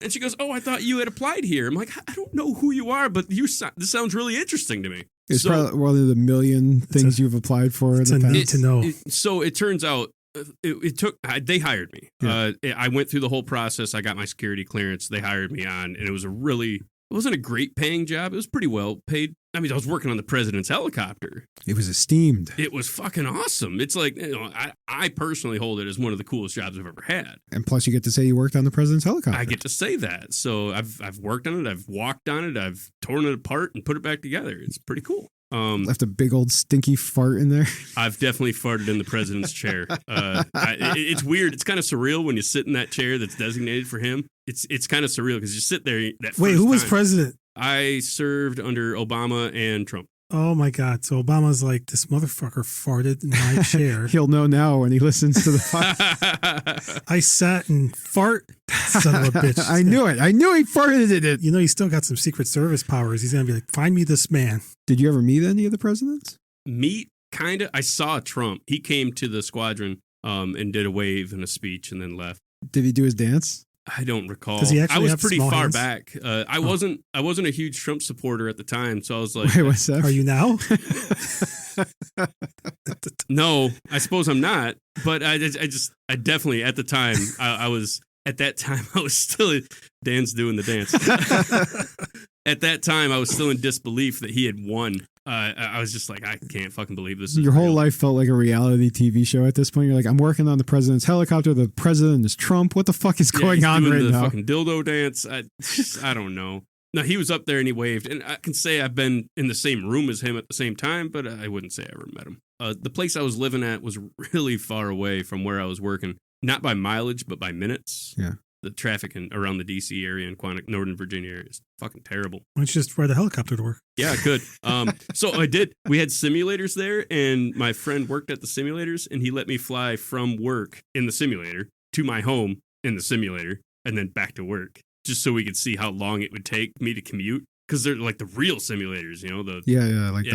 Speaker 2: And she goes, oh, I thought you had applied here. I'm like, I don't know who you are, but this sounds really interesting to me.
Speaker 1: It's probably one of the million things you've applied for.
Speaker 3: It's a need to know.
Speaker 2: So it turns out they hired me. Yeah. I went through the whole process. I got my security clearance. They hired me on, and it wasn't a great paying job. It was pretty well paid. I mean, I was working on the president's helicopter.
Speaker 1: It was esteemed.
Speaker 2: It was fucking awesome. It's like, I personally hold it as one of the coolest jobs I've ever had.
Speaker 1: And plus you get to say you worked on the president's helicopter.
Speaker 2: I get to say that. So I've worked on it. I've walked on it. I've torn it apart and put it back together. It's pretty cool.
Speaker 1: Left a big old stinky fart in there.
Speaker 2: I've definitely farted in the president's chair. It's weird. It's kind of surreal when you sit in that chair that's designated for him. It's kind of surreal because you sit there.
Speaker 3: Wait, who was president?
Speaker 2: I served under Obama and Trump.
Speaker 3: Oh my God. So Obama's like, this motherfucker farted in my chair.
Speaker 1: He'll know now when he listens to the podcast.
Speaker 3: I sat and fart. Son of a bitch.
Speaker 1: I knew it. I knew he farted in it.
Speaker 3: You know, he's still got some Secret Service powers. He's going to be like, find me this man.
Speaker 1: Did you ever meet any of the presidents?
Speaker 2: Meet? Kind of. I saw Trump. He came to the squadron and did a wave and a speech and then left.
Speaker 1: Did he do his dance?
Speaker 2: I don't recall.
Speaker 3: Does he actually
Speaker 2: I was
Speaker 3: have
Speaker 2: pretty
Speaker 3: small
Speaker 2: far
Speaker 3: hands?
Speaker 2: back. I wasn't a huge Trump supporter at the time, so I was like,
Speaker 1: wait, what's that?
Speaker 3: Are you now?
Speaker 2: No, I suppose I'm not. But I definitely at the time I was at that time I was still Dan's doing the dance. At that time I was still in disbelief that he had won. I was just like, I can't fucking believe this.
Speaker 1: Your whole life felt like a reality TV show at this point. You're like, I'm working on the president's helicopter. The president is Trump. What the fuck is going on right now?
Speaker 2: Fucking dildo dance. I don't know. No, he was up there and he waved. And I can say I've been in the same room as him at the same time, but I wouldn't say I ever met him. The place I was living at was really far away from where I was working. Not by mileage, but by minutes.
Speaker 1: Yeah.
Speaker 2: The traffic around the D.C. area and Northern Virginia area is fucking terrible.
Speaker 3: Why don't you just ride a helicopter to work?
Speaker 2: Yeah, I could. So I did. We had simulators there, and my friend worked at the simulators, and he let me fly from work in the simulator to my home in the simulator, and then back to work, just so we could see how long it would take me to commute. Because they're like the real simulators, you know? The
Speaker 1: the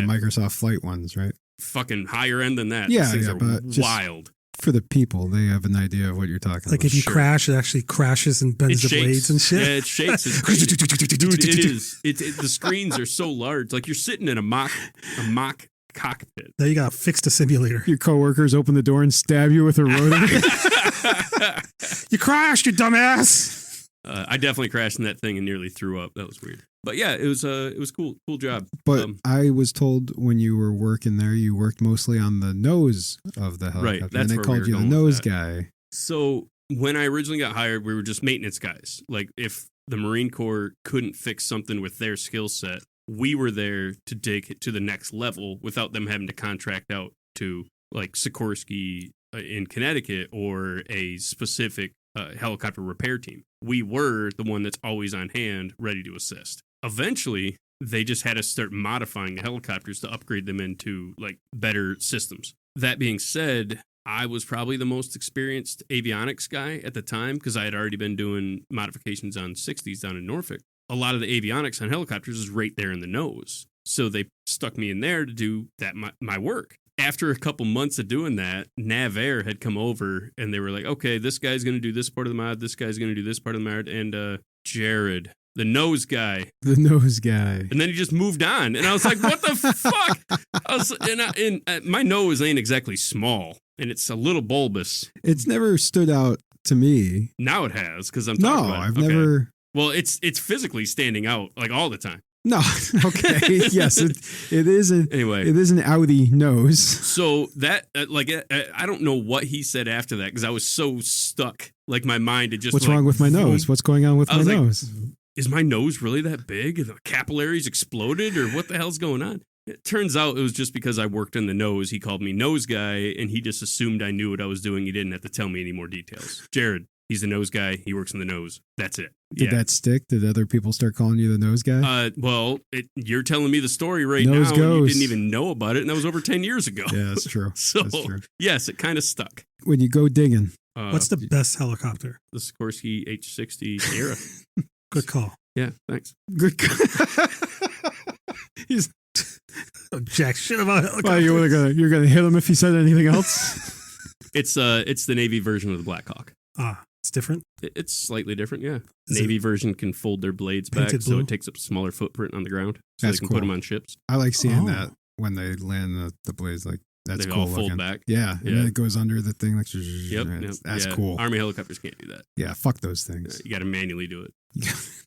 Speaker 1: Microsoft Flight ones, right?
Speaker 2: Fucking higher end than that.
Speaker 1: Yeah,
Speaker 2: These things are
Speaker 1: but
Speaker 2: wild.
Speaker 1: For the people, they have an idea of what you're talking
Speaker 3: Like
Speaker 1: about.
Speaker 3: if you crash, it actually crashes and bends the blades and shit.
Speaker 2: Yeah, it shakes. Dude, it is. The screens are so large. Like you're sitting in a mock cockpit.
Speaker 3: Now you got to fix the simulator.
Speaker 1: Your coworkers open the door and stab you with a rotor. You crashed, you dumbass.
Speaker 2: I definitely crashed in that thing and nearly threw up. That was weird. But yeah, it was cool job.
Speaker 1: But I was told when you were working there, you worked mostly on the nose of the helicopter.
Speaker 2: Right, that's
Speaker 1: and they
Speaker 2: where
Speaker 1: called
Speaker 2: we were
Speaker 1: you the
Speaker 2: going
Speaker 1: nose
Speaker 2: with that.
Speaker 1: guy.
Speaker 2: So when I originally got hired, we were just maintenance guys. Like if the Marine Corps couldn't fix something with their skill set, we were there to take it to the next level without them having to contract out to like Sikorsky in Connecticut or a specific helicopter repair team. We were the one that's always on hand, ready to assist. Eventually, they just had us start modifying the helicopters to upgrade them into like better systems. That being said, I was probably the most experienced avionics guy at the time because I had already been doing modifications on 60s down in Norfolk. A lot of the avionics on helicopters is right there in the nose. So they stuck me in there to do that my work. After a couple months of doing that, NavAir had come over and they were like, okay, this guy's going to do this part of the mod. This guy's going to do this part of the mod. And Jared, the nose guy.
Speaker 1: The nose guy.
Speaker 2: And then he just moved on. And I was like, what the fuck? My nose ain't exactly small. And it's a little bulbous.
Speaker 1: It's never stood out to me.
Speaker 2: Now it has because I'm talking about it.
Speaker 1: I've never.
Speaker 2: Well, it's physically standing out like all the time.
Speaker 1: No, okay, yes, it is an
Speaker 2: Anyway,
Speaker 1: it is an Audi nose.
Speaker 2: so that I don't know what he said after that because I was so stuck. Like my mind had just.
Speaker 1: What's wrong with my nose? What's going on with my nose?
Speaker 2: Is my nose really that big? The capillaries exploded, or what the hell's going on? It turns out it was just because I worked in the nose. He called me nose guy, and he just assumed I knew what I was doing. He didn't have to tell me any more details. Jared, he's the nose guy. He works in the nose. That's it.
Speaker 1: Did that stick? Did other people start calling you the nose guy?
Speaker 2: Well, you're telling me the story right
Speaker 1: Nose
Speaker 2: now,
Speaker 1: goes.
Speaker 2: and you didn't even know about it, and that was over 10 years ago.
Speaker 1: Yeah, that's true.
Speaker 2: So,
Speaker 1: that's true.
Speaker 2: yes, it kind of stuck.
Speaker 1: When you go digging,
Speaker 3: What's the best helicopter?
Speaker 2: The Sikorsky H-60 Sierra.
Speaker 3: Good call.
Speaker 2: Yeah, thanks.
Speaker 1: good. He's.
Speaker 3: Oh, jack shit about helicopters.
Speaker 1: Well, you're gonna hit him if he said anything else.
Speaker 2: It's the Navy version of the Black Hawk.
Speaker 3: It's different.
Speaker 2: It's slightly different, yeah.
Speaker 3: Is
Speaker 2: Navy version can fold their blades back,
Speaker 3: painted
Speaker 2: so
Speaker 3: blue?
Speaker 2: it takes up a smaller footprint on the ground, so
Speaker 1: That's
Speaker 2: they can
Speaker 1: cool.
Speaker 2: put them on ships.
Speaker 1: I like seeing
Speaker 3: Oh.
Speaker 1: that when they land the blades. Like that's
Speaker 2: They
Speaker 1: cool
Speaker 2: all fold
Speaker 1: looking.
Speaker 2: back.
Speaker 1: Yeah, and
Speaker 2: Yeah.
Speaker 1: then it goes under the thing. Like,
Speaker 2: Yep,
Speaker 1: that's
Speaker 2: yeah.
Speaker 1: cool.
Speaker 2: Army helicopters can't do that.
Speaker 1: Yeah, fuck those things.
Speaker 2: You got to manually do it.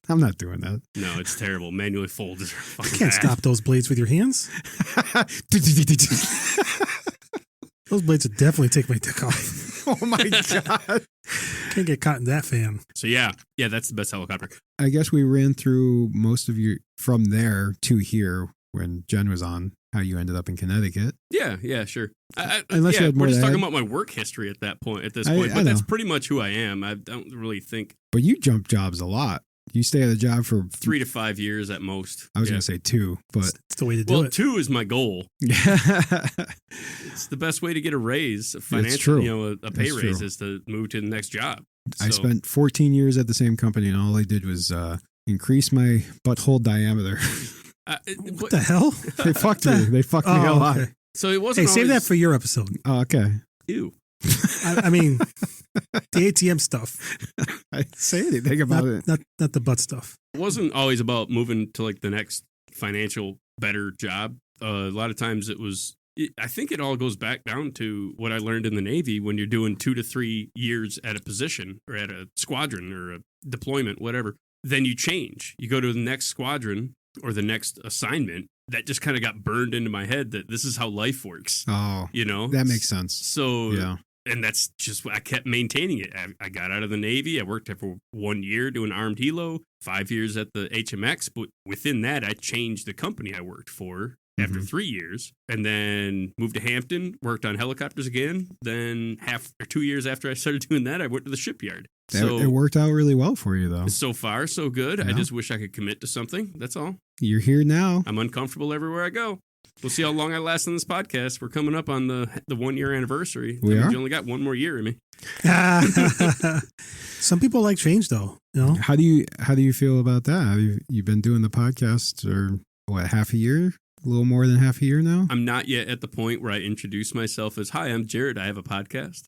Speaker 1: I'm not doing that.
Speaker 2: No, it's terrible. Manually fold is
Speaker 3: You
Speaker 2: fucking
Speaker 3: can't
Speaker 2: bad.
Speaker 3: stop those blades with your hands. Those blades would definitely take my dick off.
Speaker 1: Oh my god!
Speaker 3: Can't get caught in that fan.
Speaker 2: So yeah, that's the best helicopter.
Speaker 1: I guess we ran through most of you from there to here when Jen was on. How you ended up in Connecticut?
Speaker 2: Yeah, sure.
Speaker 1: Unless you had more
Speaker 2: we're just
Speaker 1: to
Speaker 2: talking
Speaker 1: add.
Speaker 2: about my work history at this
Speaker 1: I
Speaker 2: point, but that's
Speaker 1: know.
Speaker 2: pretty much who I am. I don't really think
Speaker 1: But you jump jobs a lot. You stay at a job for
Speaker 2: 3 to 5 years at most.
Speaker 1: I was
Speaker 2: Yeah.
Speaker 1: going to say 2, but
Speaker 3: It's the way to do
Speaker 2: Well,
Speaker 3: it.
Speaker 2: 2 is my goal.
Speaker 1: yeah,
Speaker 2: It's the best way to get a raise, a financial,
Speaker 1: true.
Speaker 2: a pay
Speaker 1: It's
Speaker 2: raise
Speaker 1: true.
Speaker 2: is to move to the next job.
Speaker 1: I
Speaker 2: So-
Speaker 1: spent 14 years at the same company, and all I did was increase my butthole diameter.
Speaker 3: What the hell?
Speaker 1: They fucked me. They fucked me a lot.
Speaker 3: okay.
Speaker 2: So it wasn't.
Speaker 3: Hey, save that
Speaker 2: always-
Speaker 3: for your episode.
Speaker 1: Oh, okay.
Speaker 2: Ew.
Speaker 3: I mean, the ATM stuff,
Speaker 1: I didn't say anything about it.
Speaker 3: not the butt stuff.
Speaker 2: It wasn't always about moving to like the next financial better job. A lot of times it was. I think it all goes back down to what I learned in the Navy when you're doing 2 to 3 years at a position or at a squadron or a deployment, whatever. Then you change. You go to the next squadron or the next assignment. That just kind of got burned into my head that this is how life works.
Speaker 1: Oh,
Speaker 2: You know,
Speaker 1: that makes sense.
Speaker 2: So
Speaker 1: Yeah.
Speaker 2: and that's just I kept maintaining it. I got out of the Navy. I worked there for 1 year doing armed helo, 5 years at the HMX. But within that, I changed the company I worked for after
Speaker 1: Mhm.
Speaker 2: 3 years, and then moved to Hampton, worked on helicopters again. Then 2 years after I started doing that, I went to the shipyard.
Speaker 1: It worked out really well for you, though.
Speaker 2: So far, so good. I
Speaker 1: Yeah.
Speaker 2: just wish I could commit to something. That's all.
Speaker 1: You're here now.
Speaker 2: I'm uncomfortable everywhere I go. We'll see how long I last on this podcast. We're coming up on the 1 year anniversary.
Speaker 1: We
Speaker 2: That means
Speaker 1: are?
Speaker 2: You only got 1 more year in me.
Speaker 3: Some people like change, though. You know,
Speaker 1: How do you feel about that? Have you been doing the podcast or what, half a year? a little more than half a year now.
Speaker 2: I'm not yet at the point where I introduce myself as, "Hi, I'm Jared. I have a podcast."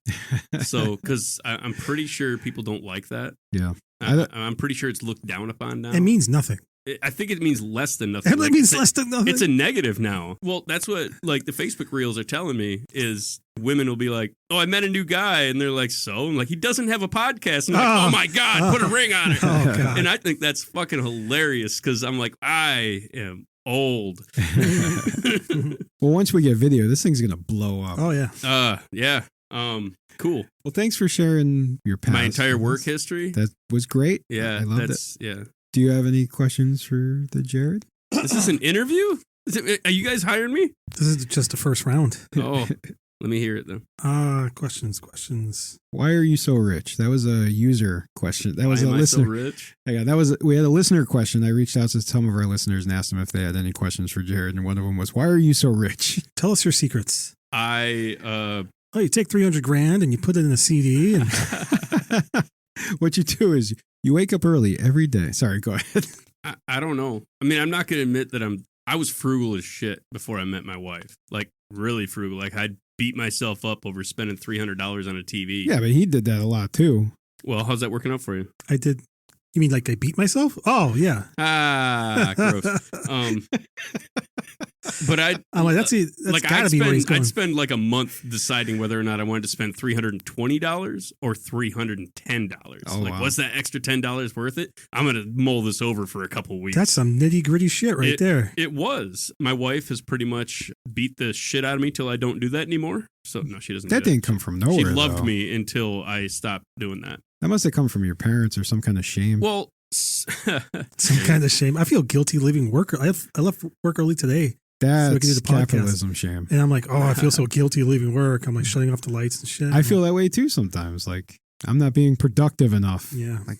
Speaker 2: So, because I'm pretty sure people don't like that.
Speaker 1: Yeah.
Speaker 2: I'm pretty sure it's looked down upon now.
Speaker 3: It means nothing.
Speaker 2: I think it means less than nothing.
Speaker 3: It means less than nothing.
Speaker 2: It's a negative now. Well, that's what like the Facebook reels are telling me is women will be like, "Oh, I met a new guy," and they're like, "So?" I'm like, "He doesn't have a podcast." And I'm like, "Oh my God, put a ring on it."
Speaker 3: Oh, God.
Speaker 2: And I think that's fucking hilarious because I'm like, I am old.
Speaker 1: Well, once we get video, this thing's gonna blow up.
Speaker 3: Oh yeah.
Speaker 2: Yeah. Cool.
Speaker 1: Well, thanks for sharing your past.
Speaker 2: My entire work history.
Speaker 1: That was great.
Speaker 2: Yeah,
Speaker 1: I loved it.
Speaker 2: Yeah.
Speaker 1: Do you have any questions for the Jared?
Speaker 2: Is this an interview? Are you guys hiring me?
Speaker 3: This is just the first round.
Speaker 2: Oh, let me hear it then.
Speaker 3: Questions.
Speaker 1: Why are you so rich? That was a user question. That was
Speaker 2: Why
Speaker 1: a
Speaker 2: am
Speaker 1: listener.
Speaker 2: I so rich?
Speaker 1: Yeah, we had a listener question. I reached out to some of our listeners and asked them if they had any questions for Jared, and one of them was, "Why are you so rich?"
Speaker 3: Tell us your secrets.
Speaker 2: You
Speaker 3: take $300,000 and you put it in a CD. And
Speaker 1: What you do is you wake up early every day. Sorry, go ahead.
Speaker 2: I don't know. I mean, I'm not going to admit that I was frugal as shit before I met my wife. Like, really frugal. Like, I'd beat myself up over spending $300 on a TV.
Speaker 1: Yeah, but he did that a lot too.
Speaker 2: Well, how's that working out for you?
Speaker 3: I did. You mean like I beat myself? Oh, yeah.
Speaker 2: Gross. But
Speaker 3: I'm like, that's gotta be where he's going.
Speaker 2: I'd spend like a month deciding whether or not I wanted to spend $320 or $310.
Speaker 1: Oh,
Speaker 2: like,
Speaker 1: wow.
Speaker 2: what's that extra $10 worth it? I'm going to mull this over for a couple weeks.
Speaker 3: That's some nitty gritty shit right there.
Speaker 2: It was. My wife has pretty much beat the shit out of me till I don't do that anymore. So, no, she doesn't.
Speaker 1: That didn't come from nowhere.
Speaker 2: She loved
Speaker 1: though.
Speaker 2: me until I stopped doing that.
Speaker 1: That must have come from your parents or some kind of shame.
Speaker 2: Well,
Speaker 3: Some kind of shame. I feel guilty leaving work. I left work early today.
Speaker 1: That's
Speaker 3: so we can do the podcast.
Speaker 1: capitalism shame.
Speaker 3: And I'm like, oh, I feel so guilty leaving work. I'm like shutting off the lights and shit.
Speaker 1: I feel that way too sometimes. Like, I'm not being productive enough.
Speaker 3: Yeah.
Speaker 1: Like,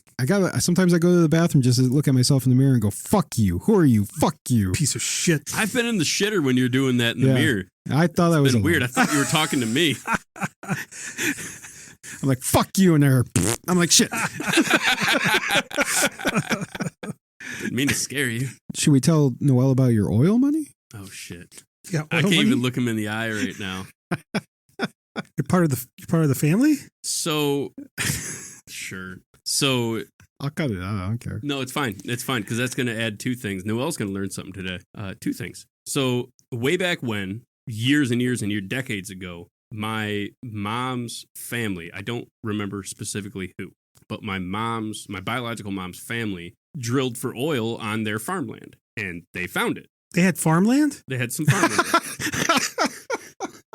Speaker 1: sometimes I go to the bathroom just to look at myself in the mirror and go, "Fuck you. Who are you? Fuck you."
Speaker 3: Piece of shit.
Speaker 2: I've been in the shitter when you're doing that in the mirror.
Speaker 1: I thought that was
Speaker 2: weird. I thought you were talking to me.
Speaker 1: I'm like, "Fuck you," and they're, I'm like, "Shit."
Speaker 2: Didn't mean to scare you.
Speaker 1: Should we tell Noel about your oil money?
Speaker 2: Oh shit!
Speaker 3: Yeah,
Speaker 2: I can't even look him in the eye right now.
Speaker 3: You're part of the family?
Speaker 2: So, sure. So,
Speaker 1: I'll cut it out. I don't care.
Speaker 2: no, it's fine. It's fine because that's going to add two things. Noel's going to learn something today. Two things. So, way back when, years and years and years, decades ago, my mom's family, I don't remember specifically who, but my biological mom's family drilled for oil on their farmland, and they found it.
Speaker 3: They had farmland?
Speaker 2: They had some farmland.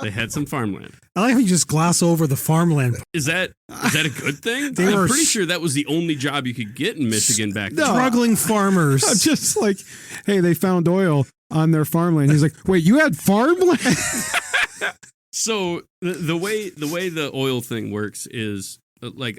Speaker 2: They had some farmland.
Speaker 3: I like how you just gloss over the farmland.
Speaker 2: Is that a good thing?
Speaker 3: They
Speaker 2: I'm
Speaker 3: were
Speaker 2: pretty sure that was the only job you could get in Michigan back then.
Speaker 3: Struggling farmers.
Speaker 1: I'm just like, hey, they found oil on their farmland. He's like, wait, you had farmland?
Speaker 2: So the way the oil thing works is like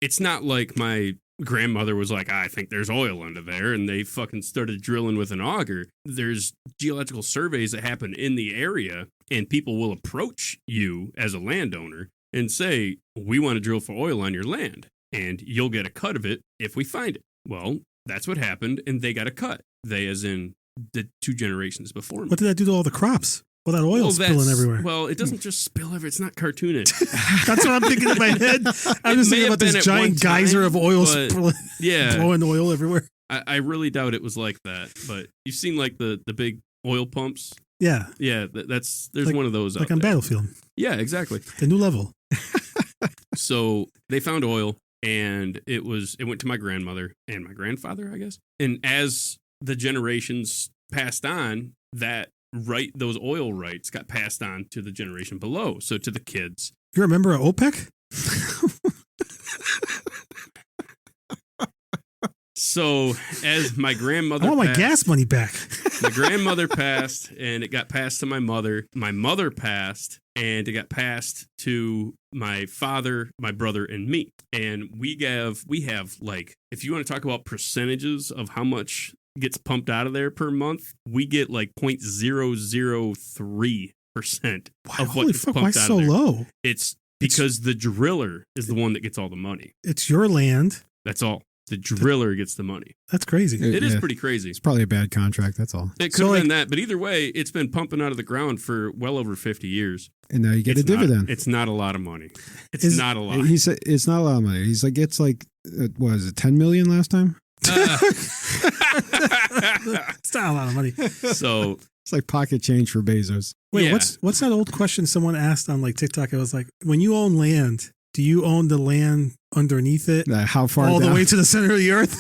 Speaker 2: it's not like my grandmother was like, I think there's oil under there, and they fucking started drilling with an auger. There's geological surveys that happen in the area, and people will approach you as a landowner and say, we want to drill for oil on your land, and you'll get a cut of it if we find it. Well, that's what happened, and they got a cut. They, as in the two generations before me.
Speaker 3: What did that do to all the crops? All that oil spilling everywhere.
Speaker 2: Well, it doesn't just spill everywhere. It's not cartoonish.
Speaker 3: That's what I'm thinking in my head. I'm just thinking about this giant geyser of oil blowing oil everywhere.
Speaker 2: I really doubt it was like that. But you've seen like the big oil pumps.
Speaker 3: Yeah.
Speaker 2: Yeah, there's
Speaker 3: like,
Speaker 2: one of those
Speaker 3: like
Speaker 2: out
Speaker 3: on
Speaker 2: there.
Speaker 3: Battlefield.
Speaker 2: Yeah, exactly.
Speaker 3: The new level.
Speaker 2: So they found oil, and it went to my grandmother and my grandfather, I guess. And as the generations passed on, those oil rights got passed on to the generation below, so to the kids.
Speaker 3: You're a member of OPEC?
Speaker 2: So as my grandmother
Speaker 3: I want my gas money back.
Speaker 2: My grandmother passed, and it got passed to my mother. My mother passed, and it got passed to my father, my brother, and me. And we have like, if you want to talk about percentages of how much gets pumped out of there per month, we get like 0.003% of what gets pumped
Speaker 3: why
Speaker 2: out
Speaker 3: so
Speaker 2: of there.
Speaker 3: low?
Speaker 2: It's because the driller is the one that gets all the money.
Speaker 3: It's your land.
Speaker 2: That's all. The driller gets the money.
Speaker 3: That's crazy.
Speaker 2: It is pretty crazy.
Speaker 1: It's probably a bad contract. That's all.
Speaker 2: It could have been that, but either way, it's been pumping out of the ground for well over 50 years.
Speaker 1: And now you get a dividend.
Speaker 2: It's not a lot of money. It's not a lot.
Speaker 1: He said it's not a lot of money. He's like, it's like, what is it, 10 million last time?
Speaker 3: It's not a lot of money.
Speaker 2: So
Speaker 1: it's like pocket change for Bezos.
Speaker 3: Wait, what's that old question someone asked on like TikTok? It was like, when you own land, do you own the land underneath it?
Speaker 1: How far
Speaker 3: all
Speaker 1: down?
Speaker 3: the way to the center of the earth?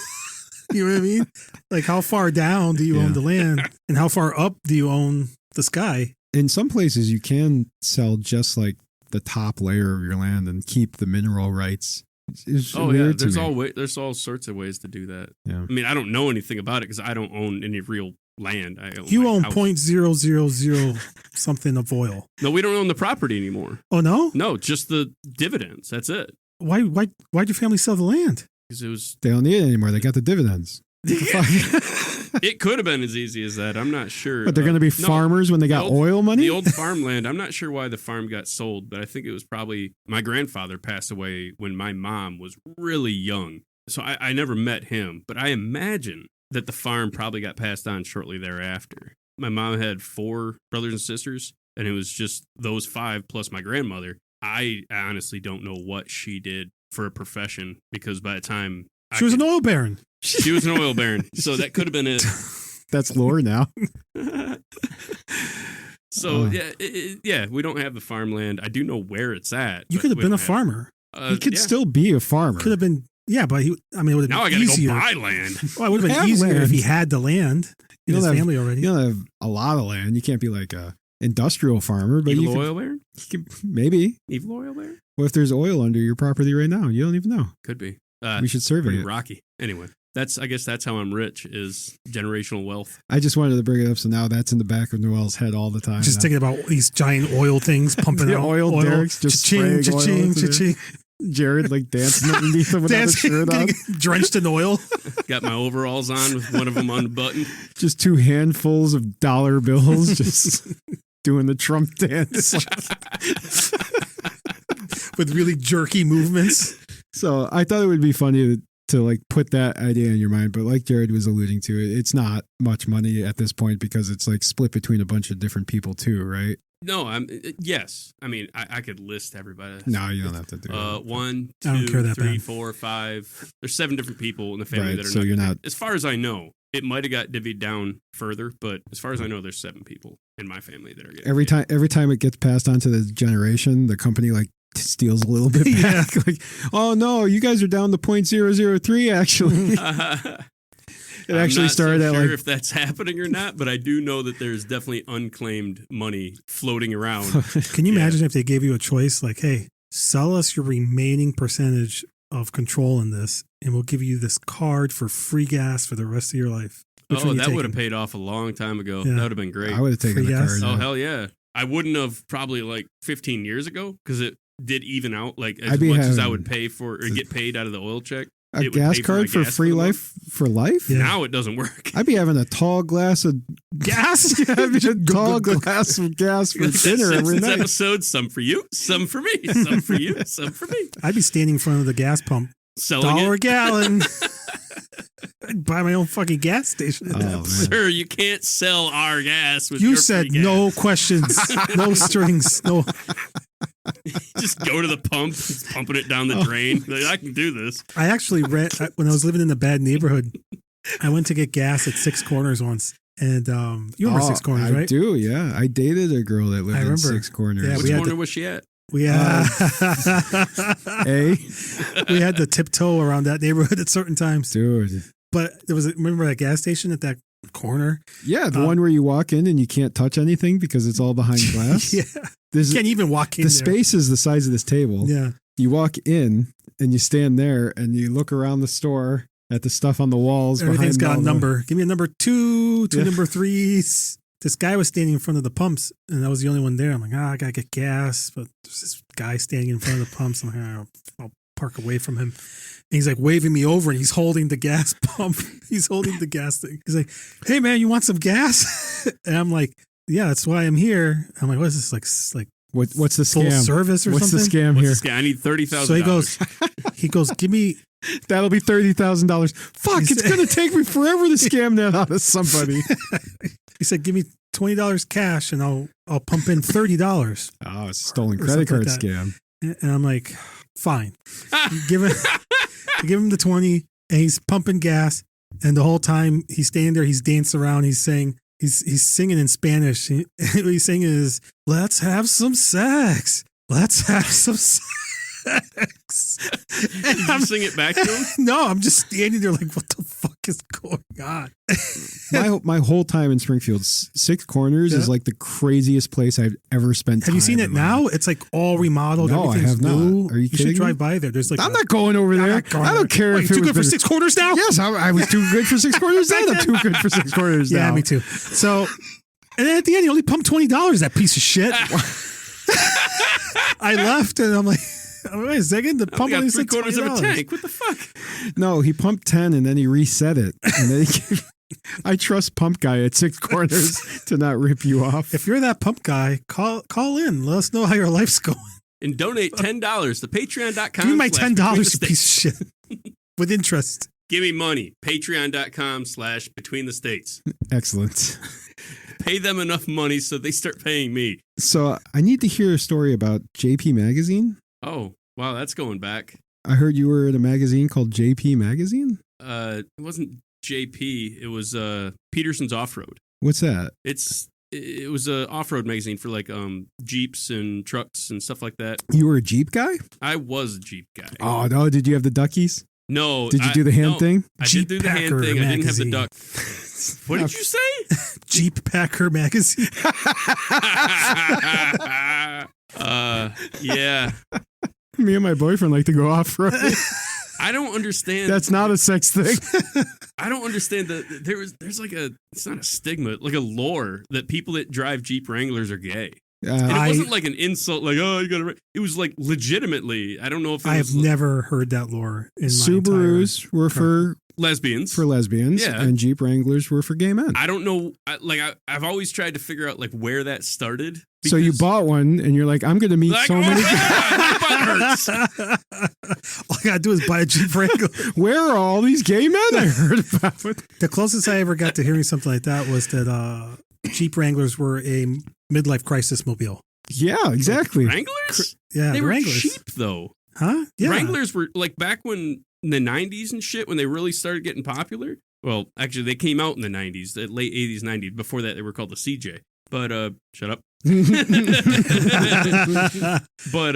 Speaker 3: You know what I mean? Like, how far down do you own the land, and how far up do you own the sky?
Speaker 1: In some places, you can sell just like the top layer of your land and keep the mineral rights. It's weird to me.
Speaker 2: There's all sorts of ways to do that.
Speaker 1: Yeah.
Speaker 2: I mean, I don't know anything about it because I don't own any real land.
Speaker 3: You own 0.000 something of oil.
Speaker 2: No, we don't own the property anymore.
Speaker 3: Oh no?
Speaker 2: No, just the dividends. That's it.
Speaker 3: Why'd your family sell the land?
Speaker 2: Because
Speaker 1: they don't need it anymore. They got the dividends.
Speaker 2: It could have been as easy as that. I'm not sure.
Speaker 1: But they're going to be farmers when they got oil money?
Speaker 2: The old farmland, I'm not sure why the farm got sold, but I think it was probably my grandfather passed away when my mom was really young. So I never met him, but I imagine that the farm probably got passed on shortly thereafter. My mom had 4 brothers and sisters, and it was just those 5 plus my grandmother. I honestly don't know what she did for a profession because by the time
Speaker 3: she was an oil baron.
Speaker 2: She was an oil baron. So that could have been it.
Speaker 1: That's lore now.
Speaker 2: So, we don't have the farmland. I do know where it's at.
Speaker 3: You could have been a farmer.
Speaker 1: He could still be a farmer.
Speaker 3: Could have been, but it would have been
Speaker 2: now I got to
Speaker 3: easier.
Speaker 2: go buy land.
Speaker 3: Well, it would have been easier if he had the land in his family already.
Speaker 1: You don't have a lot of land. You can't be like a industrial farmer. But
Speaker 2: Evil oil baron?
Speaker 1: Maybe.
Speaker 2: Evil oil baron?
Speaker 1: What if there's oil under your property right now? You don't even know.
Speaker 2: Could be.
Speaker 1: We should survey
Speaker 2: pretty
Speaker 1: it.
Speaker 2: Rocky. Anyway, I guess that's how I'm rich is generational wealth.
Speaker 1: I just wanted to bring it up, so now that's in the back of Noel's head all the time.
Speaker 3: Just thinking about these giant oil things pumping out
Speaker 1: oil derricks, just spraying oil.
Speaker 3: Cha-ching.
Speaker 1: Jared like dancing underneath him without his shirt on.
Speaker 3: Drenched in oil. Got
Speaker 2: my overalls on with one of them unbuttoned.
Speaker 1: Just 2 handfuls of dollar bills, just doing the Trump dance.
Speaker 3: With really jerky movements.
Speaker 1: So I thought it would be funny to like put that idea in your mind, but like Jared was alluding to, it's not much money at this point because it's like split between a bunch of different people too, right?
Speaker 2: No, yes. I mean, I could list everybody.
Speaker 1: No, you don't have to do it.
Speaker 2: 1,
Speaker 3: I don't care
Speaker 2: 2,
Speaker 3: that
Speaker 2: 3,
Speaker 3: bad.
Speaker 2: 4, 5. There's 7 different people in the family that are
Speaker 1: so you're not.
Speaker 2: As far as I know, it might have got divvied down further, but as far as I know, there's 7 people in my family that are getting
Speaker 1: every time it gets passed on to the generation, the company like steals a little bit back. Like, oh no, you guys are down to 0.003 actually. It actually started at
Speaker 2: if that's happening or not, but I do know that there's definitely unclaimed money floating around.
Speaker 3: Can you imagine if they gave you a choice like, hey, sell us your remaining percentage of control in this, and we'll give you this card for free gas for the rest of your life?
Speaker 2: That would have paid off a long time ago. Yeah. That would have been great.
Speaker 1: I would have taken
Speaker 3: free
Speaker 1: the
Speaker 3: gas?
Speaker 1: card.
Speaker 2: Oh, hell yeah. I wouldn't have probably like 15 years ago because it did even out like as much as I would pay for or get paid out of the oil check.
Speaker 1: A gas card for free life for life?
Speaker 2: Yeah. Now it doesn't work.
Speaker 1: I'd be having a tall glass of gas. I'd be a tall glass of gas for dinner every night.
Speaker 2: Episode, some for you, some for me, some for you, some for me.
Speaker 3: I'd be standing in front of the gas pump.
Speaker 2: Selling
Speaker 3: $1
Speaker 2: it.
Speaker 3: a gallon. I'd buy my own fucking gas station.
Speaker 2: Sir, you can't sell our gas with
Speaker 3: you
Speaker 2: your
Speaker 3: said
Speaker 2: free gas.
Speaker 3: No questions, no strings, no.
Speaker 2: Just go to the pump, pumping it down the drain. Like, I can do this.
Speaker 3: I actually when I was living in a bad neighborhood, I went to get gas at 6 Corners once. And you remember 6 Corners, right?
Speaker 1: I do, yeah. I dated a girl that lived in 6 Corners.
Speaker 3: Yeah,
Speaker 2: Which corner was she at?
Speaker 3: We had
Speaker 1: A.
Speaker 3: We had to tiptoe around that neighborhood at certain times.
Speaker 1: Dude.
Speaker 3: But there was remember that gas station at that corner?
Speaker 1: Yeah, the one where you walk in and you can't touch anything because it's all behind glass.
Speaker 3: Yeah. You can't even walk in
Speaker 1: the
Speaker 3: there.
Speaker 1: space is the size of this table.
Speaker 3: Yeah.
Speaker 1: You walk in and you stand there and you look around the store at the stuff on the walls.
Speaker 3: Everything's
Speaker 1: behind
Speaker 3: got a number. Give me a number 2, 2
Speaker 1: Yeah.
Speaker 3: number 3s. This guy was standing in front of the pumps, and I was the only one there. I'm like, I gotta get gas, but there's this guy standing in front of the pumps. I'm like, I'll park away from him. And he's like waving me over, and he's holding the gas pump. He's holding the gas thing. He's like, "Hey man, you want some gas?" And I'm like, "Yeah, that's why I'm here." I'm like, "What is this like?"
Speaker 1: What's the
Speaker 3: full
Speaker 1: scam?
Speaker 3: service or
Speaker 1: What's
Speaker 3: something?
Speaker 1: the scam here?
Speaker 2: I need $30,000.
Speaker 3: So he goes, give me
Speaker 1: That'll be $30,000. Fuck, it's going to take me forever to scam that out of somebody.
Speaker 3: He said, give me $20 cash and I'll pump in $30.
Speaker 1: Oh, it's a stolen credit card scam.
Speaker 3: And I'm like, fine. give him the 20 and he's pumping gas. And the whole time he's standing there, he's dancing around, he's singing in Spanish. What he's singing is, let's have some sex. Let's have some sex.
Speaker 2: Did you sing it back to him?
Speaker 3: No, I'm just standing there like, what the fuck is going on?
Speaker 1: My whole time in Springfield, Six Corners is like the craziest place I've ever spent time.
Speaker 3: Have you seen it now? It's like all remodeled.
Speaker 1: No, I have
Speaker 3: new.
Speaker 1: not. Are you kidding
Speaker 3: should
Speaker 1: me?
Speaker 3: drive by there. There's like
Speaker 1: I'm not going over there. I don't care if
Speaker 3: you're
Speaker 1: it
Speaker 3: too
Speaker 1: was
Speaker 3: good for Six Corners now?
Speaker 1: Yes, I was too good for Six Corners then. I'm too good for Six Corners now.
Speaker 3: Yeah, me too. So, and then at the end, he only pumped $20, that piece of shit. I left and I'm like, wait a second, the pump only said $3/4
Speaker 2: of a tank. What the fuck?
Speaker 1: No, he pumped 10 and then he reset it. And then I trust Pump Guy at Six Corners to not rip you off.
Speaker 3: If you're that pump guy, call in. Let us know how your life's going.
Speaker 2: And donate $10 to patreon.com.
Speaker 3: Give me my $10, you piece of shit. With interest.
Speaker 2: Give me money. Patreon.com/between the states.
Speaker 1: Excellent.
Speaker 2: Pay them enough money so they start paying me.
Speaker 1: So I need to hear a story about JP Magazine.
Speaker 2: Oh, wow, that's going back.
Speaker 1: I heard you were at a magazine called JP Magazine?
Speaker 2: It wasn't JP. It was Peterson's Off-Road.
Speaker 1: What's that?
Speaker 2: It was a off-road magazine for like Jeeps and trucks and stuff like that.
Speaker 1: You were a Jeep guy?
Speaker 2: I was a Jeep guy.
Speaker 1: Oh, no. Did you have the duckies?
Speaker 2: No.
Speaker 1: Did you do the hand thing?
Speaker 2: I
Speaker 3: Jeep
Speaker 2: did do the hand
Speaker 3: Packer
Speaker 2: thing. I didn't have the
Speaker 3: magazine.
Speaker 2: duck. What did you say?
Speaker 3: Jeep Packer magazine.
Speaker 2: Yeah.
Speaker 1: Me and my boyfriend like to go off-road.
Speaker 2: I don't understand.
Speaker 1: That's not a sex thing.
Speaker 2: I don't understand that there's like it's not a stigma, like a lore that people that drive Jeep Wranglers are gay. And it wasn't like an insult, like, oh, you gotta. It was like legitimately. I don't know if it
Speaker 3: I
Speaker 2: was
Speaker 3: have never heard that lore in my
Speaker 1: Subarus were for
Speaker 2: lesbians.
Speaker 1: Yeah. And Jeep Wranglers were for gay men.
Speaker 2: I don't know. I've always tried to figure out like where that started.
Speaker 1: So you bought one and you're like, I'm going to meet so many.
Speaker 2: My butt hurts.
Speaker 3: All I gotta do is buy a Jeep Wrangler.
Speaker 1: Where are all these gay men I heard about?
Speaker 3: The closest I ever got to hearing something like that was that Jeep Wranglers were a midlife crisis mobile.
Speaker 1: Yeah, exactly.
Speaker 2: Wranglers?
Speaker 3: Yeah,
Speaker 2: they were
Speaker 3: Wranglers.
Speaker 2: cheap though.
Speaker 3: Huh? Yeah.
Speaker 2: Wranglers were like back when in the 90s and shit, when they really started getting popular. Well, actually, they came out in the 90s, the late 80s, 90s. Before that, they were called the CJ. But shut up. But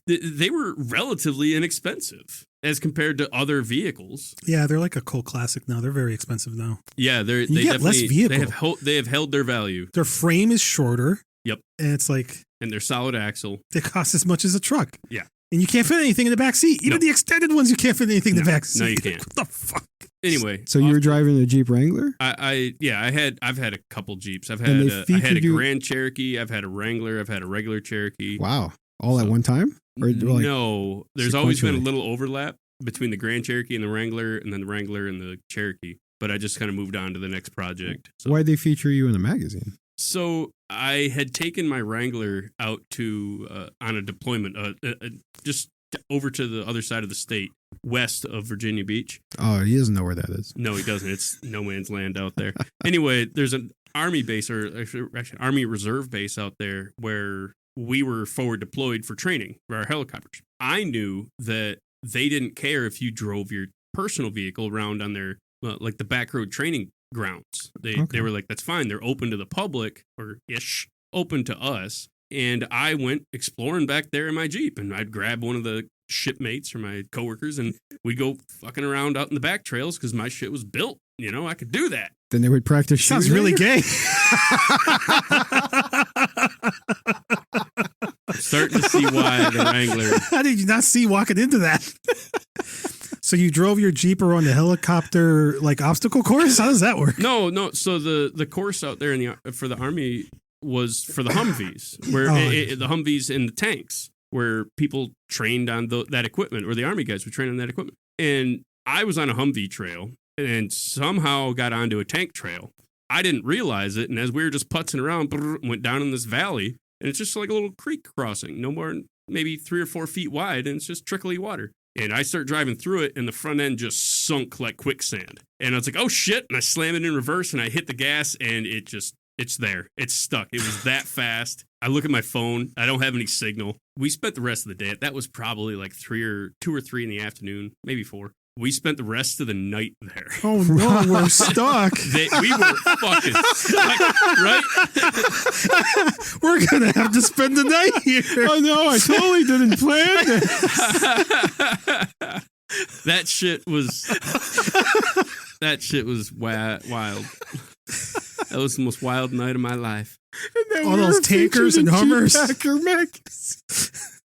Speaker 2: they were relatively inexpensive as compared to other vehicles.
Speaker 3: Yeah, they're like a cult classic now. They're very expensive now.
Speaker 2: Yeah, they
Speaker 3: get less
Speaker 2: definitely
Speaker 3: vehicle.
Speaker 2: they have held their value.
Speaker 3: Their frame is shorter.
Speaker 2: Yep.
Speaker 3: And it's like
Speaker 2: And they're solid axle.
Speaker 3: they cost as much as a truck.
Speaker 2: Yeah.
Speaker 3: And you can't fit anything in the back seat. Even
Speaker 2: No.
Speaker 3: the extended ones, you can't fit anything in the back seat.
Speaker 2: No, you can't.
Speaker 3: What the fuck?
Speaker 2: Anyway,
Speaker 1: So you were driving a Jeep Wrangler?
Speaker 2: I've had a couple Jeeps. I've
Speaker 1: And
Speaker 2: had
Speaker 1: they
Speaker 2: I had a
Speaker 1: featured you-
Speaker 2: Grand Cherokee. I've had a Wrangler. I've had a regular Cherokee.
Speaker 1: Wow. All at one time? Or like
Speaker 2: No, there's always been a
Speaker 1: sequentially?
Speaker 2: little overlap between the Grand Cherokee and the Wrangler, and then the Wrangler and the Cherokee. But I just kind of moved on to the next project. So,
Speaker 1: Why'd they feature you in the magazine?
Speaker 2: so I had taken my Wrangler out to on a deployment, just over to the other side of the state, west of Virginia Beach.
Speaker 1: Oh, he doesn't know where that is.
Speaker 2: No, he doesn't. It's no man's land out there. Anyway, there's an Army base, or actually Army Reserve base out there where we were forward deployed for training for our helicopters. I knew that they didn't care if you drove your personal vehicle around on their, like the back road training grounds. They were like, that's fine. They're open to the public, or ish, open to us. And I went exploring back there in my Jeep, and I'd grab one of the shipmates or my coworkers, and we'd go fucking around out in the back trails because my shit was built. You know, I could do that.
Speaker 1: Then they would practice
Speaker 3: Sounds
Speaker 1: shooting
Speaker 3: really
Speaker 1: later?
Speaker 3: gay.
Speaker 2: I'm starting to see why the Wrangler.
Speaker 3: How did you not see walking into that? So you drove your Jeep around the helicopter like obstacle course? How does that work?
Speaker 2: No. So the course out there for the Army was for the Humvees, where the Humvees and the tanks, where people trained on that equipment, or the Army guys would train on that equipment. And I was on a Humvee trail and somehow got onto a tank trail. I didn't realize it, and as we were just putzing around, went down in this valley, and it's just like a little creek crossing, no more than maybe 3 or 4 feet wide, and it's just trickly water. And I start driving through it, and the front end just sunk like quicksand. And I was like, oh shit. And I slam it in reverse, and I hit the gas, and it's there. It's stuck. It was that fast. I look at my phone. I don't have any signal. We spent the rest of the day. That was probably like 2 or 3 in the afternoon, maybe 4. We spent the rest of the night there.
Speaker 3: Oh no, we're stuck.
Speaker 2: We were fucking stuck, right?
Speaker 3: We're gonna have to spend the night here.
Speaker 1: Oh no, I totally didn't plan this.
Speaker 2: That shit was wild. That was the most wild night of my life.
Speaker 3: All those tankers and Hummers.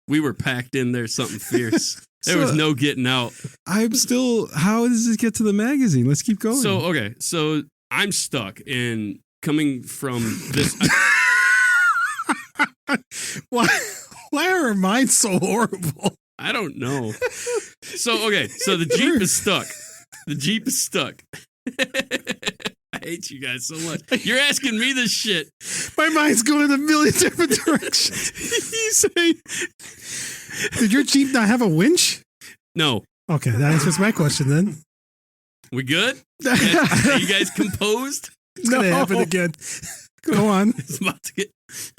Speaker 2: We were packed in there, something fierce. There was no getting out.
Speaker 1: I'm still. How does this get to the magazine? Let's keep going.
Speaker 2: So I'm stuck, and coming from this.
Speaker 3: Why are mine so horrible?
Speaker 2: I don't know. So the Jeep is stuck. The Jeep is stuck. I hate you guys so much. You're asking me this shit.
Speaker 3: My mind's going in a million different directions. You say, did your Jeep not have a winch?
Speaker 2: No.
Speaker 3: Okay, that answers my question then.
Speaker 2: We good? Are you guys composed?
Speaker 3: It's going to happen again. Go on.
Speaker 2: It's about to get.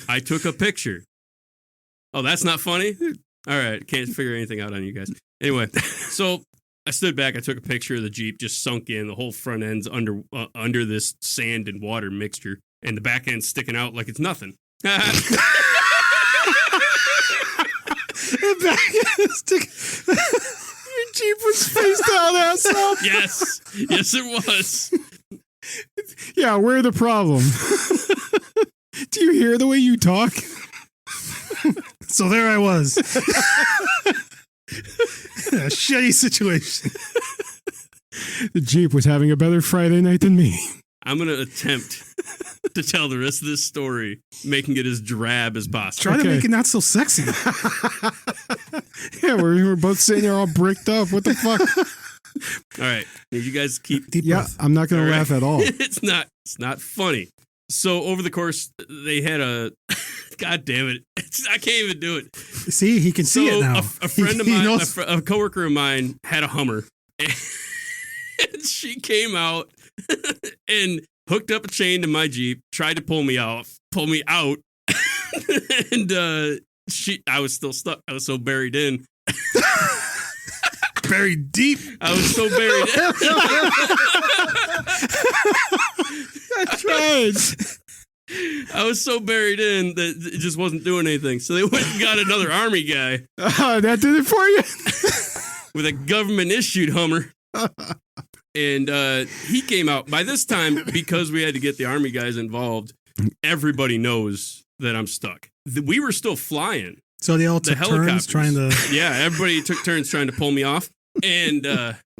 Speaker 2: I took a picture. Oh, that's not funny? All right. Can't figure anything out on you guys. Anyway, so I stood back. I took a picture of the Jeep just sunk in. The whole front end's under this sand and water mixture, and the back end's sticking out like it's nothing.
Speaker 3: The back end is sticking. Your Jeep was face down, asshole.
Speaker 2: Yes, it was.
Speaker 1: Yeah, we're the problem. Do you hear the way you talk?
Speaker 3: So there I was. A shitty situation.
Speaker 1: The Jeep was having a better Friday night than me.
Speaker 2: I'm going to attempt to tell the rest of this story, making it as drab as possible.
Speaker 3: Try to make it not so sexy.
Speaker 1: Yeah, we're both sitting there all bricked up. What the fuck?
Speaker 2: All right. Need you guys keep
Speaker 3: deep breath.
Speaker 1: I'm not going to laugh at all.
Speaker 2: It's not funny. So over the course, they had a... God damn it. I can't even do it.
Speaker 3: See, he can see it now.
Speaker 2: A friend of mine, a coworker of mine had a Hummer. And she came out and hooked up a chain to my Jeep, tried to pull me out. And I was still stuck. I was so buried in.
Speaker 3: Buried deep.
Speaker 2: I was so buried in.
Speaker 1: I tried.
Speaker 2: I was so buried in that it just wasn't doing anything. So they went and got another Army guy.
Speaker 1: That did it for you?
Speaker 2: With a government-issued Hummer. And he came out. By this time, because we had to get the Army guys involved, everybody knows that I'm stuck. We were still flying.
Speaker 3: So they all took turns trying to...
Speaker 2: Yeah, everybody took turns trying to pull me off. And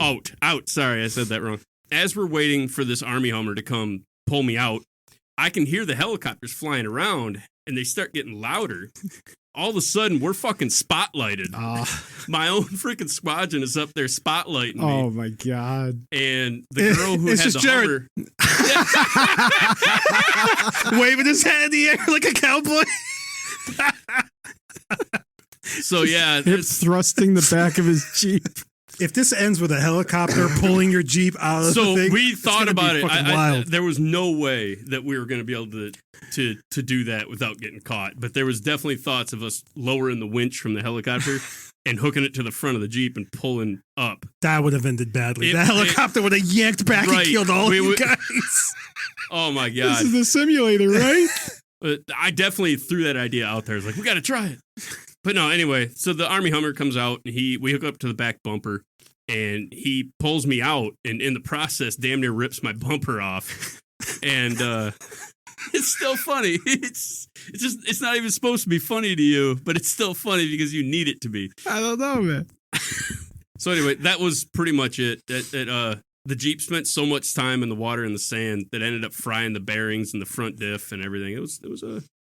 Speaker 2: out. Sorry, I said that wrong. As we're waiting for this Army Hummer to come pull me out, I can hear the helicopters flying around, and they start getting louder. All of a sudden, we're fucking spotlighted. My own freaking squadron is up there spotlighting me.
Speaker 1: Oh, my God.
Speaker 2: And the girl who had the
Speaker 3: Hummer... waving his head in the air like a cowboy.
Speaker 2: So, yeah.
Speaker 1: Hip thrusting the back of his Jeep.
Speaker 3: If this ends with a helicopter pulling your Jeep out of the thing,
Speaker 2: we thought about it.
Speaker 3: There
Speaker 2: was no way that we were going to be able to do that without getting caught. But there was definitely thoughts of us lowering the winch from the helicopter and hooking it to the front of the Jeep and pulling up.
Speaker 3: That would have ended badly. The helicopter would have yanked back and killed all you guys.
Speaker 2: Oh, my God.
Speaker 1: This is the simulator, right?
Speaker 2: But I definitely threw that idea out there. I was like, we got to try it. But no, anyway, so the Army Hummer comes out, and we hook up to the back bumper, and he pulls me out, and in the process, damn near rips my bumper off. And it's still funny. It's not even supposed to be funny to you, but it's still funny because you need it to be.
Speaker 1: I don't know, man.
Speaker 2: So anyway, that was pretty much it. The Jeep spent so much time in the water and the sand that ended up frying the bearings and the front diff and everything. It was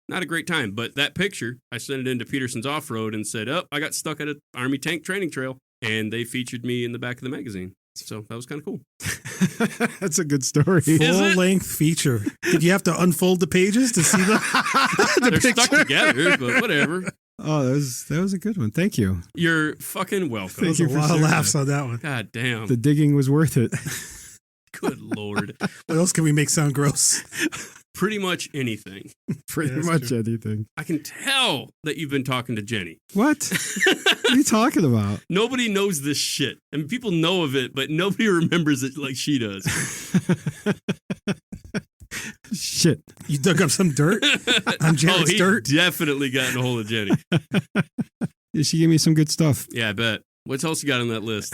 Speaker 2: not a great time. But that picture, I sent it into Peterson's Off-Road and said, I got stuck at an Army tank training trail. And they featured me in the back of the magazine. So that was kind of cool.
Speaker 1: That's a good story.
Speaker 3: Full-length feature. Did you have to unfold the pages to see the
Speaker 2: They're
Speaker 3: picture?
Speaker 2: stuck together, but whatever.
Speaker 1: Oh, that was a good one. Thank you.
Speaker 2: You're fucking welcome.
Speaker 3: There's a lot of laughs on that one.
Speaker 2: God damn.
Speaker 1: The digging was worth it.
Speaker 2: Good Lord.
Speaker 3: What else can we make sound gross?
Speaker 2: Pretty much anything.
Speaker 1: Pretty
Speaker 3: Yeah,
Speaker 1: much
Speaker 3: true.
Speaker 1: anything.
Speaker 2: I can tell that you've been talking to Jenny.
Speaker 1: What? What are you talking about?
Speaker 2: Nobody knows this shit. I mean, people know of it, but nobody remembers it like she does.
Speaker 1: Shit.
Speaker 3: You dug up some dirt on Jared's
Speaker 2: he
Speaker 3: dirt?
Speaker 2: definitely got in a hold of Jenny.
Speaker 1: She gave me some good stuff.
Speaker 2: Yeah, I bet. What else you got on that list?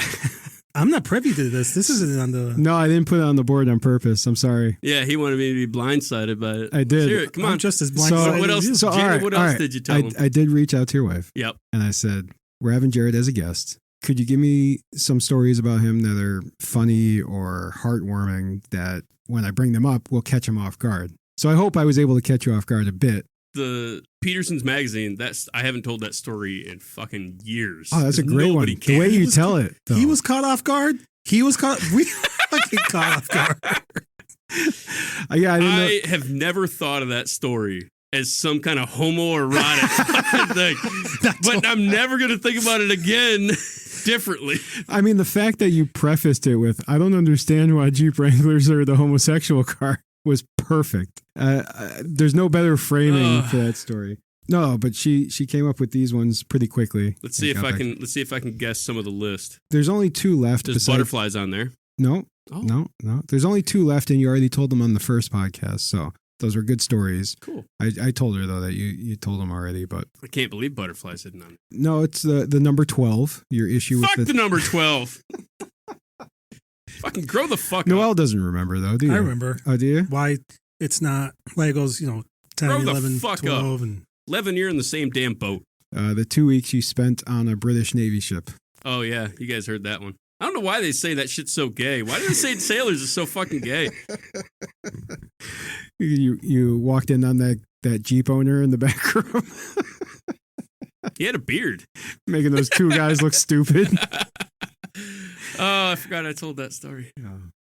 Speaker 3: I'm not privy to this. This isn't on the...
Speaker 1: No, I didn't put it on the board on purpose. I'm sorry.
Speaker 2: Yeah, he wanted me to be blindsided by it.
Speaker 1: I did.
Speaker 2: Let's hear it. Come on.
Speaker 3: I'm just as
Speaker 1: So-
Speaker 3: blindsided
Speaker 2: what
Speaker 3: as
Speaker 2: else?
Speaker 3: you.
Speaker 1: So,
Speaker 2: Jared,
Speaker 1: all right,
Speaker 2: what
Speaker 1: all
Speaker 2: else
Speaker 1: right.
Speaker 2: did you tell him?
Speaker 1: I did reach out to your wife.
Speaker 2: Yep.
Speaker 1: And I said, we're having Jared as a guest. Could you give me some stories about him that are funny or heartwarming that when I bring them up, will catch him off guard? So I hope I was able to catch you off guard a bit.
Speaker 2: The Peterson's magazine, I haven't told that story in fucking years.
Speaker 1: Oh, that's a great one.
Speaker 2: Nobody
Speaker 1: The way
Speaker 2: cares.
Speaker 1: you tell it, though.
Speaker 3: He was caught off guard. We fucking caught off guard.
Speaker 1: Yeah, I didn't know.
Speaker 2: I have never thought of that story as some kind of homoerotic fucking thing. But I'm never going to think about it again differently.
Speaker 1: I mean, the fact that you prefaced it with, I don't understand why Jeep Wranglers are the homosexual car was perfect. There's no better framing for that story. No, but she came up with these ones pretty quickly.
Speaker 2: Let's see if I can guess some of the list.
Speaker 1: There's only two left.
Speaker 2: There's butterflies on there.
Speaker 1: No,
Speaker 2: Oh.
Speaker 1: no. There's only two left, and you already told them on the first podcast. So those were good stories.
Speaker 2: Cool.
Speaker 1: I told her though that you told them already, but
Speaker 2: I can't believe butterflies hidden on it.
Speaker 1: no, it's the number 12. Your issue
Speaker 2: Fuck
Speaker 1: with
Speaker 2: the number 12. Fucking grow the fuck
Speaker 1: Noelle
Speaker 2: up.
Speaker 1: doesn't remember though, do you?
Speaker 3: I remember
Speaker 1: Oh, do you?
Speaker 3: why it's not, why it goes, 10,
Speaker 2: Grow the
Speaker 3: 11,
Speaker 2: fuck
Speaker 3: 12,
Speaker 2: up.
Speaker 3: and
Speaker 2: 11, you're in the same damn boat.
Speaker 1: The 2 weeks you spent on a British Navy ship.
Speaker 2: Oh, yeah. You guys heard that one. I don't know why they say that shit's so gay. Why do they say sailors are so fucking gay?
Speaker 1: You walked in on that Jeep owner in the back room,
Speaker 2: He had a beard.
Speaker 1: making those two guys look stupid.
Speaker 2: Oh, I forgot I told that story.
Speaker 1: Yeah.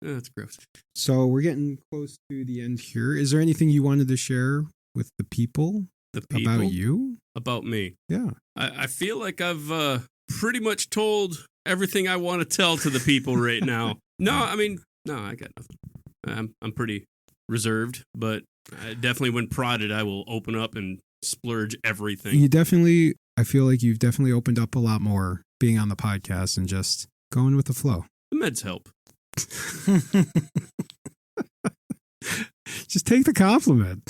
Speaker 2: Oh, that's gross.
Speaker 1: So we're getting close to the end here. Is there anything you wanted to share with the people,
Speaker 2: The people
Speaker 1: about you?
Speaker 2: about me.
Speaker 1: Yeah.
Speaker 2: I feel like I've pretty much told everything I want to tell to the people right now. No, I got nothing. I'm pretty reserved, but definitely when prodded, I will open up and splurge everything.
Speaker 1: I feel like you've definitely opened up a lot more being on the podcast and just going with the flow.
Speaker 2: The meds help.
Speaker 1: Just take the compliment.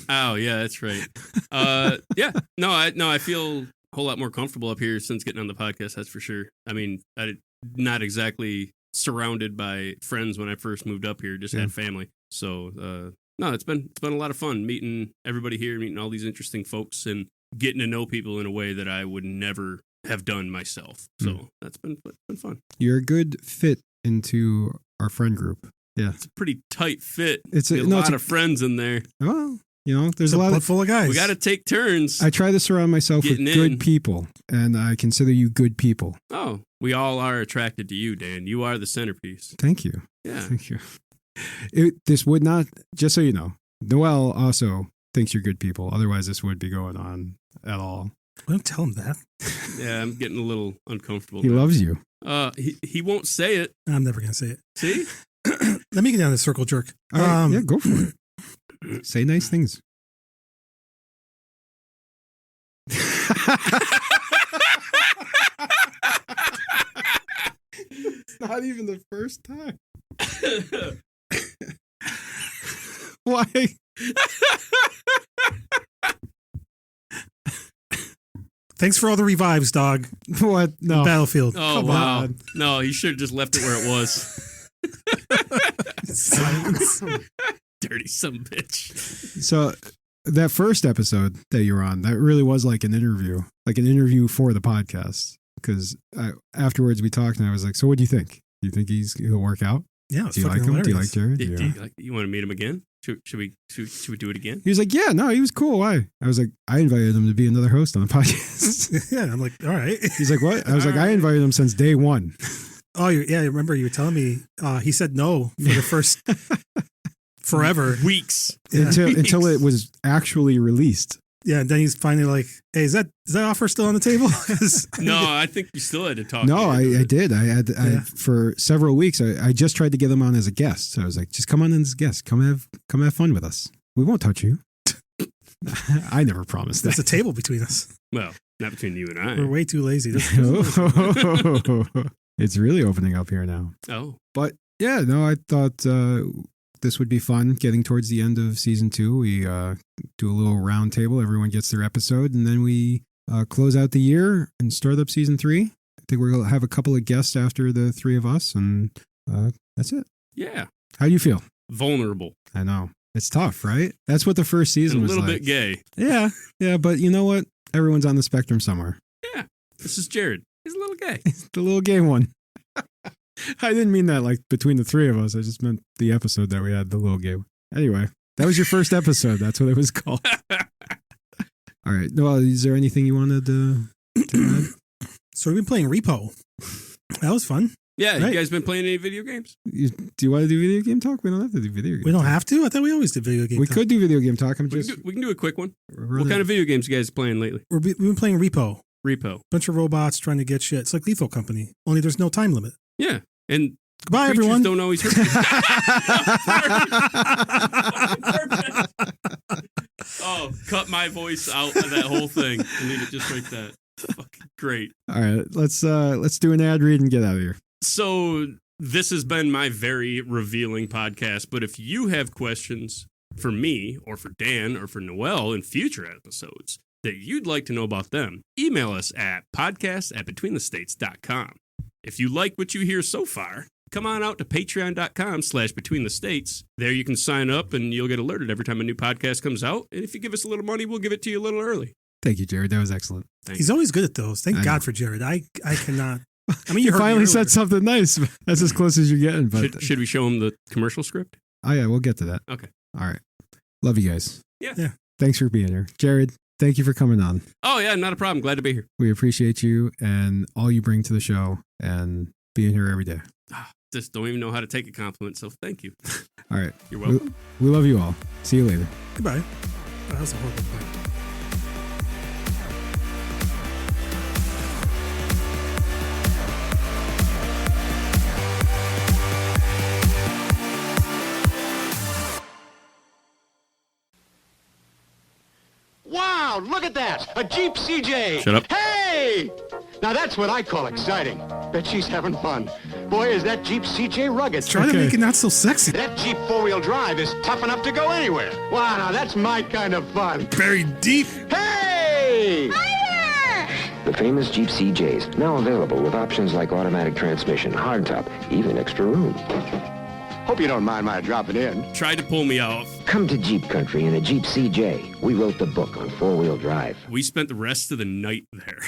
Speaker 2: Oh yeah, that's right. Yeah, I feel a whole lot more comfortable up here since getting on the podcast. That's for sure. I mean, I not exactly surrounded by friends when I first moved up here. Just had family. So no, it's been a lot of fun meeting everybody here, meeting all these interesting folks, and getting to know people in a way that I would never have done myself. So that's been fun.
Speaker 1: You're a good fit into our friend group. Yeah.
Speaker 2: It's a pretty tight fit.
Speaker 1: It's a
Speaker 2: lot of friends in there.
Speaker 1: Well, there's
Speaker 3: it's
Speaker 1: a lot
Speaker 3: blood
Speaker 1: of.
Speaker 3: full of guys.
Speaker 2: We got to take turns.
Speaker 1: I try to surround myself with
Speaker 2: Getting
Speaker 1: good
Speaker 2: in.
Speaker 1: people, and I consider you good people.
Speaker 2: Oh, we all are attracted to you, Dan. You are the centerpiece.
Speaker 1: Thank you.
Speaker 2: Yeah.
Speaker 1: Thank you. This would not, just so you know, Noelle also thinks you're good people. Otherwise, this would be going on at all.
Speaker 3: Don't tell him that.
Speaker 2: Yeah, I'm getting a little uncomfortable.
Speaker 1: He
Speaker 2: now.
Speaker 1: loves you.
Speaker 2: He won't say it.
Speaker 3: I'm never going to say it.
Speaker 2: See?
Speaker 3: Let me get down this circle jerk.
Speaker 1: All right, yeah, go for it. Say nice things. It's not even the first time. Why?
Speaker 3: Thanks for all the revives, dog.
Speaker 1: What? No.
Speaker 3: Battlefield.
Speaker 2: Oh,
Speaker 1: Come
Speaker 2: wow.
Speaker 1: on.
Speaker 2: No, he should have just left it where it was.
Speaker 3: Silence.
Speaker 2: Dirty son of a bitch.
Speaker 1: So that first episode that you were on, that really was like an interview for the podcast. Because afterwards we talked and I was like, so what do you think? Do you think he'll work out?
Speaker 3: Yeah, it's
Speaker 1: Do you like
Speaker 3: fucking
Speaker 1: him? Do you like
Speaker 3: hilarious.
Speaker 1: Jared?
Speaker 2: You want to meet him again? Should we do it again?
Speaker 1: He was like, yeah, no, he was cool. Why? I was like, I invited him to be another host on the podcast.
Speaker 3: Yeah, I'm like, all right.
Speaker 1: He's like, what? I was like, I invited him since day one.
Speaker 3: Oh, yeah, I remember you were telling me he said no for the first forever.
Speaker 2: Weeks.
Speaker 3: Yeah.
Speaker 1: Until it was actually released.
Speaker 3: Yeah, and then he's finally like, "Hey, is that offer still on the table?"
Speaker 2: No, I think you still had to talk.
Speaker 1: No, I did. I for several weeks. I just tried to get him on as a guest. So I was like, just come on as a guest. Come have fun with us. We won't touch you. I never promised that.
Speaker 3: There's a table between us.
Speaker 2: Well, not between you and I.
Speaker 3: We're way too lazy.
Speaker 1: It's really opening up here now.
Speaker 2: Oh,
Speaker 1: but yeah, no, I thought this would be fun. Getting towards the end of season 2, we do a little round table. Everyone gets their episode, and then we close out the year and start up season 3. I think we're going to have a couple of guests after the 3 of us, and that's it.
Speaker 2: Yeah.
Speaker 1: How do you feel?
Speaker 2: Vulnerable.
Speaker 1: I know. It's tough, right? That's what the first season was like.
Speaker 2: A little bit gay.
Speaker 1: Yeah, but you know what? Everyone's on the spectrum somewhere.
Speaker 2: Yeah. This is Jared. He's a little gay.
Speaker 1: He's the little gay one. I didn't mean that like between the 3 of us. I just meant the episode that we had, the little gay one. Anyway, that was your first episode. That's what it was called. All right. Well, is there anything you wanted to add?
Speaker 3: So we've been playing Repo. That was fun.
Speaker 2: Yeah,
Speaker 3: right.
Speaker 2: You guys been playing any video games?
Speaker 1: Do you want to do video game talk? We don't have to do video game
Speaker 3: We don't
Speaker 1: talk.
Speaker 3: have to? I thought we always did video game
Speaker 1: We
Speaker 3: talk.
Speaker 1: could do video game talk. We
Speaker 2: can do a quick one. What kind of video games you guys playing lately?
Speaker 3: We've been playing Repo.
Speaker 2: Repo.
Speaker 3: Bunch of robots trying to get shit. It's like Lethal Company, only there's no time limit.
Speaker 2: Yeah, and
Speaker 3: goodbye, everyone.
Speaker 2: Don't always hurt you. Oh, cut my voice out of that whole thing and leave it just like that. Fucking great.
Speaker 1: All right, let's do an ad read and get out of here.
Speaker 2: So this has been my very revealing podcast, but if you have questions for me or for Dan or for Noel in future episodes that you'd like to know about them, email us at podcast@betweenthestates.com. If you like what you hear so far, come on out to patreon.com/betweenthestates. There you can sign up and you'll get alerted every time a new podcast comes out. And if you give us a little money, we'll give it to you a little early.
Speaker 1: Thank you, Jared. That was excellent.
Speaker 3: He's always good at those. Thank God for Jared. I cannot. I mean,
Speaker 1: you finally said something nice. That's as close as you're getting. But
Speaker 2: should we show him the commercial script?
Speaker 1: Oh, yeah, we'll get to that.
Speaker 2: Okay.
Speaker 1: All right. Love you guys.
Speaker 2: Yeah.
Speaker 1: Thanks for being here. Jared, thank you for coming on.
Speaker 2: Oh, yeah, not a problem. Glad to be here.
Speaker 1: We appreciate you and all you bring to the show and being here every day.
Speaker 2: Just don't even know how to take a compliment, so thank you.
Speaker 1: All right.
Speaker 2: You're welcome.
Speaker 1: We love you all. See you later.
Speaker 3: Goodbye. That was a horrible point.
Speaker 4: Wow, look at that! A Jeep CJ!
Speaker 2: Shut up.
Speaker 4: Hey! Now that's what I call exciting. Bet she's having fun. Boy, is that Jeep CJ rugged.
Speaker 3: Try to make it not so sexy.
Speaker 4: That Jeep four-wheel drive is tough enough to go anywhere. Wow, now that's my kind of fun.
Speaker 3: Buried deep.
Speaker 4: Hey!
Speaker 5: The famous Jeep CJs, now available with options like automatic transmission, hardtop, even extra room.
Speaker 4: Hope you don't mind my dropping in.
Speaker 2: Tried to pull me off.
Speaker 5: Come to Jeep Country in a Jeep CJ. We wrote the book on four-wheel drive.
Speaker 2: We spent the rest of the night there.